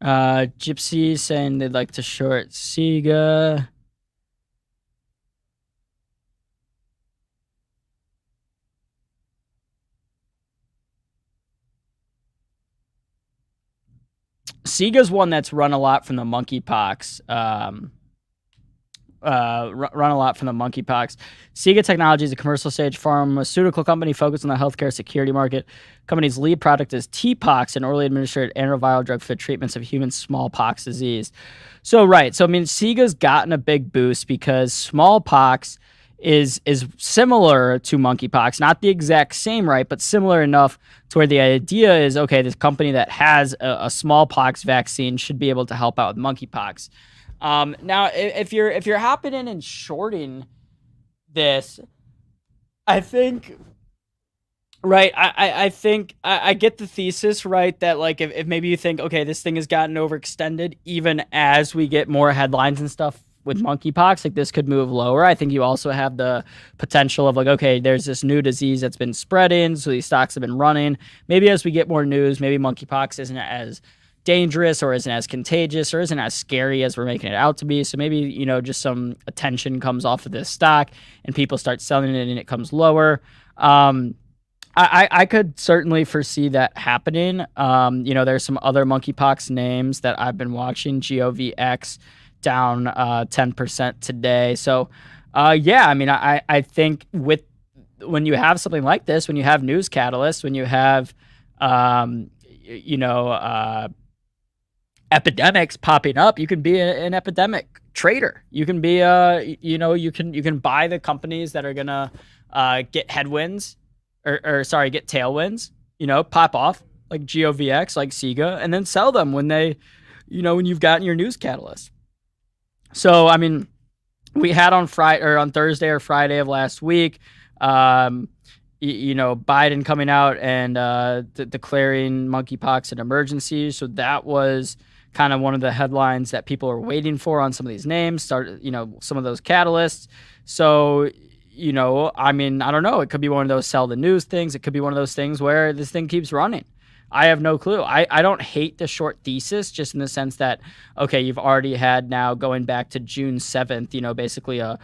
Gypsy saying they'd like to short Sega. Sega's one that's run a lot from the monkeypox. Run a lot from the monkeypox. Sega Technology is a commercial stage pharmaceutical company focused on the healthcare security market. Company's lead product is TPOXX, an orally administered antiviral drug for treatments of human smallpox disease. So, right. So, I mean, Sega's gotten a big boost because smallpox is similar to monkeypox, not the exact same, right, but similar enough to where the idea is, okay, this company that has a smallpox vaccine should be able to help out with monkeypox. Now, if you're hopping in and shorting this, I think, right, I think I get the thesis, right, that like if maybe you think, okay, this thing has gotten overextended, even as we get more headlines and stuff with monkeypox, like this could move lower. I think you also have the potential of like, okay, there's this new disease that's been spreading, so these stocks have been running. Maybe as we get more news, maybe monkeypox isn't as dangerous or isn't as contagious or isn't as scary as we're making it out to be. So maybe, you know, just some attention comes off of this stock and people start selling it and it comes lower. I could certainly foresee that happening. You know, there's some other monkeypox names that I've been watching. GOVX down 10% today. So, yeah, I mean, I think when you have something like this, when you have news catalysts, when you have, you know, epidemics popping up, you can be an epidemic trader. You can be you know, you can buy the companies that are gonna get headwinds or sorry, get tailwinds, you know, pop off like GOVX, like Sega, and then sell them when they, you know, when you've gotten your news catalyst. So I mean, we had on Thursday or Friday of last week, you know, Biden coming out and declaring monkeypox an emergency. So that was kind of one of the headlines that people are waiting for on some of these names, you know, some of those catalysts. So, you know, I mean, I don't know. It could be one of those sell the news things. It could be one of those things where this thing keeps running. I have no clue. I don't hate the short thesis, just in the sense that, okay, you've already had now going back to June 7th, you know, basically a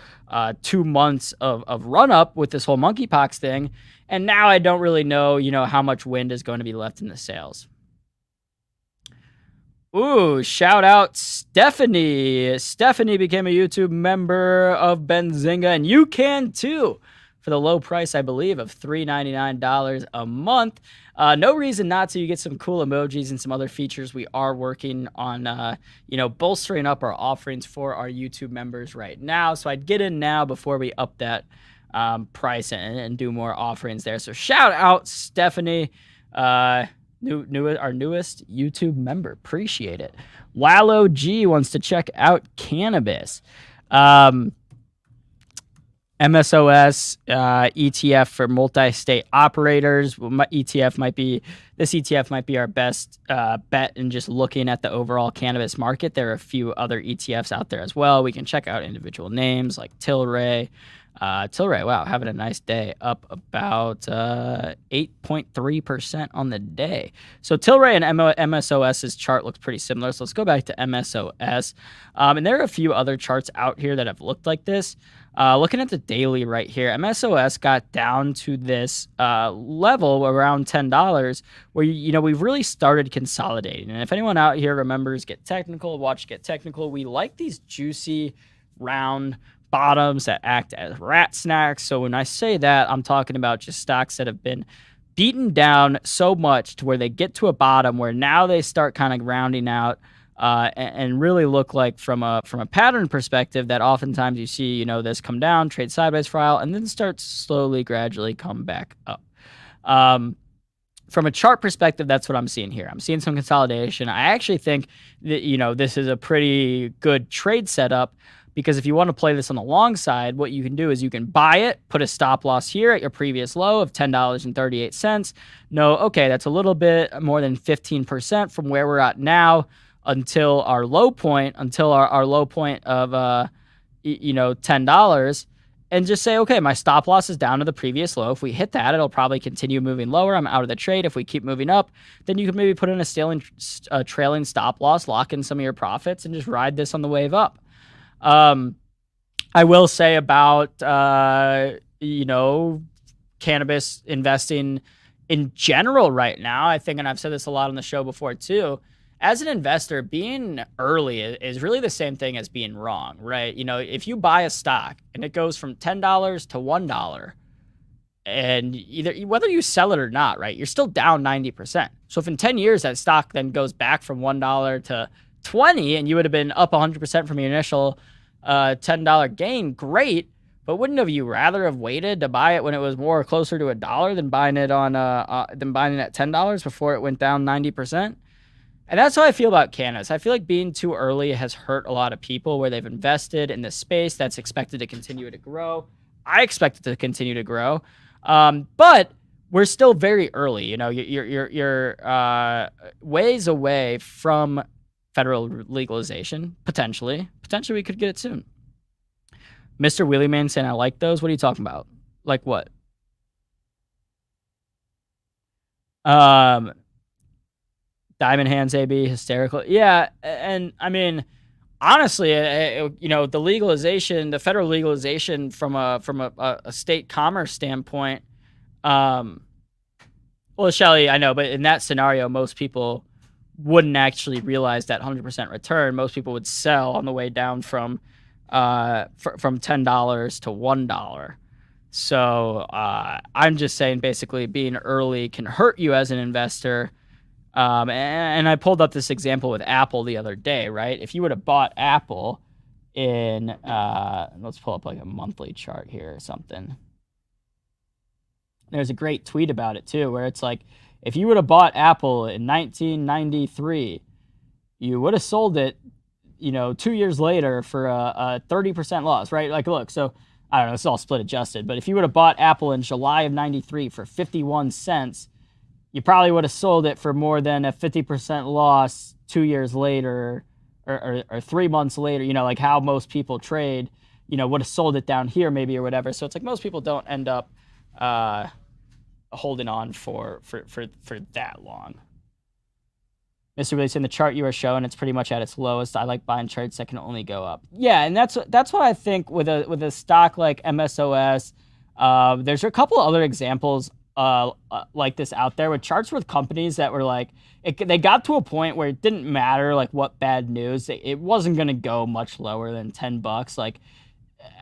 2 months of run up with this whole monkeypox thing. And now I don't really know, you know, how much wind is going to be left in the sails. Ooh, shout out Stephanie. Stephanie became a YouTube member of Benzinga, and you can too, for the low price, I believe, of $3.99 a month. No reason not to. You get some cool emojis and some other features. We are working on, you know, bolstering up our offerings for our YouTube members right now. So I'd get in now before we up that price and do more offerings there. So shout out Stephanie. Our newest YouTube member. Appreciate it. Wallow G wants to check out cannabis. MSOS ETF for multi-state operators. This ETF might be our best bet in just looking at the overall cannabis market. There are a few other ETFs out there as well. We can check out individual names like Tilray. Tilray, wow, having a nice day, up about 8.3% on the day. So Tilray and MSOS's chart looks pretty similar. So let's go back to MSOS. And there are a few other charts out here that have looked like this. Looking at the daily right here, MSOS got down to this level around $10 where, you know, we've really started consolidating. And if anyone out here remembers Get Technical, watch Get Technical, we like these juicy, round bottoms that act as rat snacks. So when I say that, I'm talking about just stocks that have been beaten down so much to where they get to a bottom where now they start kind of rounding out and really look like from a pattern perspective that oftentimes you see, you know, this come down, trade sideways for a while, and then start slowly, gradually come back up. From a chart perspective, that's what I'm seeing here. I'm seeing some consolidation. I actually think that, you know, this is a pretty good trade setup, because if you want to play this on the long side, what you can do is you can buy it, put a stop loss here at your previous low of $10.38. No, okay, that's a little bit more than 15% from where we're at now until our low point, our low point of, you know, $10. And just say, okay, my stop loss is down to the previous low. If we hit that, it'll probably continue moving lower. I'm out of the trade. If we keep moving up, then you can maybe put in a trailing stop loss, lock in some of your profits, and just ride this on the wave up. I will say about, you know, cannabis investing in general right now, I think, and I've said this a lot on the show before too, as an investor, being early is really the same thing as being wrong, right? You know, if you buy a stock and it goes from $10 to $1, and whether you sell it or not, right, you're still down 90%. So if in 10 years that stock then goes back from $1 to 20 and you would have been up 100% from your initial $10 gain, great. But wouldn't have you rather have waited to buy it when it was more closer to $1 than buying it at $10 before it went down 90%? And that's how I feel about cannabis. I feel like being too early has hurt a lot of people where they've invested in this space that's expected to continue to grow. I expect it to continue to grow, but we're still very early. You know, you're ways away from federal legalization, potentially we could get it soon. Mr. Wheelie Man saying I like those. What are you talking about? Like what? Diamond Hands AB hysterical. Yeah, and I mean, honestly, the legalization, the federal legalization from a state commerce standpoint. Well, Shelly, I know, but in that scenario, most people wouldn't actually realize that 100% return. Most people would sell on the way down from $10 to $1. So I'm just saying, basically, being early can hurt you as an investor. And I pulled up this example with Apple the other day, right? If you would have bought Apple in, let's pull up like a monthly chart here or something. There's a great tweet about it too, where it's like, if you would have bought Apple in 1993, you would have sold it, 2 years later for a 30% loss, right? Like, look, so I don't know, it's all split adjusted, but if you would have bought Apple in July of 93 for 51 cents, you probably would have sold it for more than a 50% loss 2 years later or 3 months later, like how most people trade, would have sold it down here maybe or whatever. So it's like most people don't end up holding on for that long. Mr. Really saying the chart you were showing, it's pretty much at its lowest. I like buying charts that can only go up. Yeah, and that's what I think with a stock like MSOS. There's a couple other examples like this out there with charts with companies that were like, they got to a point where it didn't matter like what bad news, it wasn't going to go much lower than $10. Like,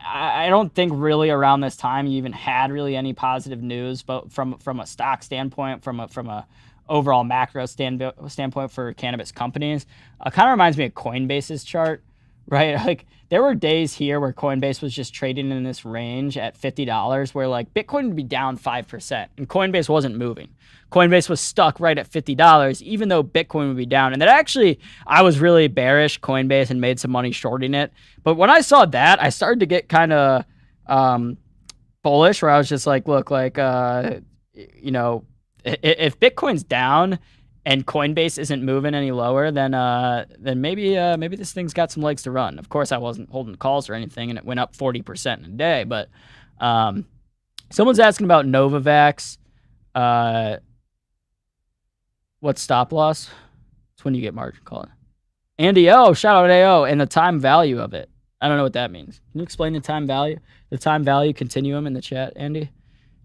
I don't think really around this time you even had really any positive news, but from a stock standpoint, from a overall macro standpoint for cannabis companies. Kind of reminds me of Coinbase's chart, right? Like, there were days here where Coinbase was just trading in this range at $50 where like Bitcoin would be down 5% and Coinbase wasn't moving. Coinbase was stuck right at $50, even though Bitcoin would be down. And that actually, I was really bearish Coinbase and made some money shorting it. But when I saw that, I started to get kind of bullish, where I was just like, look, like, if Bitcoin's down and Coinbase isn't moving any lower, then maybe this thing's got some legs to run. Of course, I wasn't holding calls or anything, and it went up 40% in a day. But someone's asking about Novavax. What's stop loss? It's when you get margin call. Andy O, shout out AO, and the time value of it. I don't know what that means. Can you explain the time value? The time value continuum in the chat, Andy? You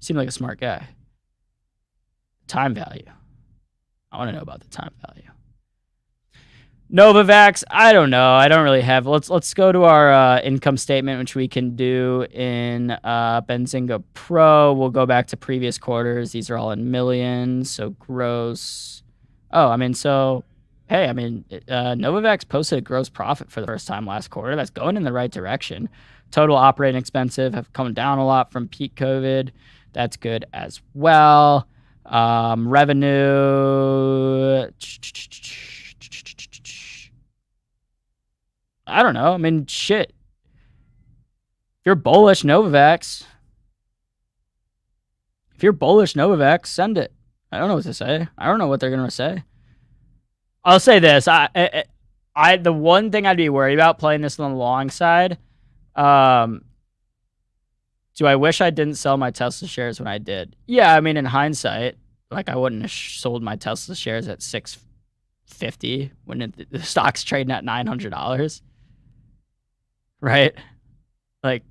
seem like a smart guy. Time value. I want to know about the time value. Novavax, I don't know. I don't really have. Let's go to our income statement, which we can do in Benzinga Pro. We'll go back to previous quarters. These are all in millions, so gross. Oh, I mean, so hey, I mean, Novavax posted a gross profit for the first time last quarter. That's going in the right direction. Total operating expenses have come down a lot from peak COVID. That's good as well. Revenue. I don't know. I mean, shit. If you're bullish Novavax, send it. I don't know what to say. I don't know what they're gonna say. I'll say this. The one thing I'd be worried about playing this on the long side. Do I wish I didn't sell my Tesla shares when I did? Yeah, I mean, in hindsight, like, I wouldn't have sold my Tesla shares at $650 when the stock's trading at $900, right? Like,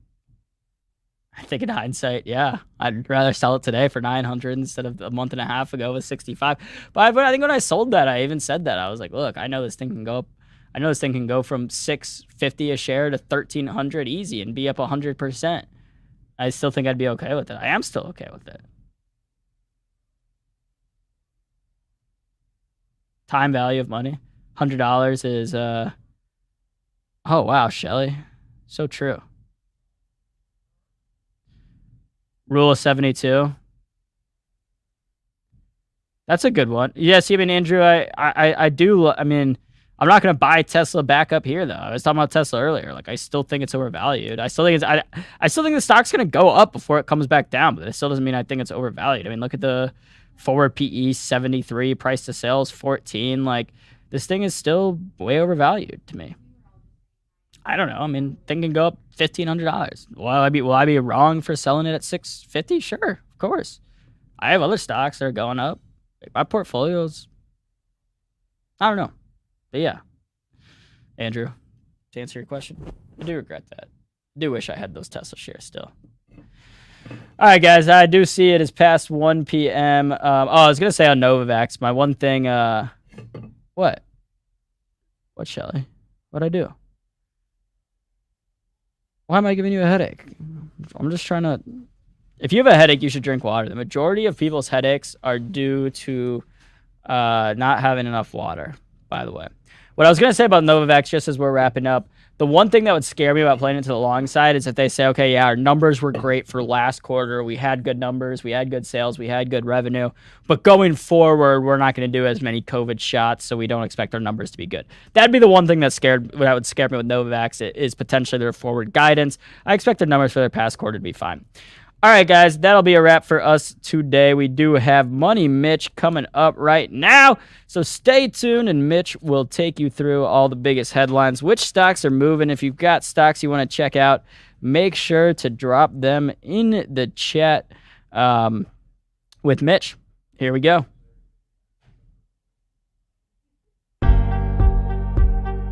I think in hindsight, yeah, I'd rather sell it today for 900 instead of a month and a half ago with 65. But I think when I sold that, I even said that. I was like, look, I know this thing can go up. I know this thing can go from $650 a share to $1,300 easy and be up 100%. I still think I'd be okay with it. I am still okay with it. Time value of money. $100 is, oh, wow, Shelly. So true. Rule of 72. That's a good one. Yeah, see, I mean, Andrew, I do, I mean, I'm not going to buy Tesla back up here, though. I was talking about Tesla earlier. Like, I still think it's overvalued. I still think the stock's going to go up before it comes back down, but it still doesn't mean I think it's overvalued. I mean, look at the forward PE 73, price to sales 14. Like, this thing is still way overvalued to me. I don't know. I mean, thing can go up $1,500. Will I be wrong for selling it at $650? Sure, of course. I have other stocks that are going up. My portfolio's, I don't know. But yeah, Andrew, to answer your question, I do regret that. I do wish I had those Tesla shares still. All right, guys, I do see it is past 1 p.m. I was going to say on Novavax, my one thing, what? What, Shelly? What'd I do? Why am I giving you a headache? I'm just trying to... If you have a headache, you should drink water. The majority of people's headaches are due to not having enough water, by the way. What I was going to say about Novavax, just as we're wrapping up, the one thing that would scare me about playing into the long side is if they say, okay, yeah, our numbers were great for last quarter. We had good numbers. We had good sales. We had good revenue. But going forward, we're not going to do as many COVID shots, so we don't expect our numbers to be good. That'd be the one thing that would scare me with Novavax is potentially their forward guidance. I expect their numbers for their past quarter to be fine. All right, guys, that'll be a wrap for us today. We do have Money Mitch coming up right now, so stay tuned, and Mitch will take you through all the biggest headlines, which stocks are moving. If you've got stocks you want to check out, make sure to drop them in the chat with Mitch. Here we go.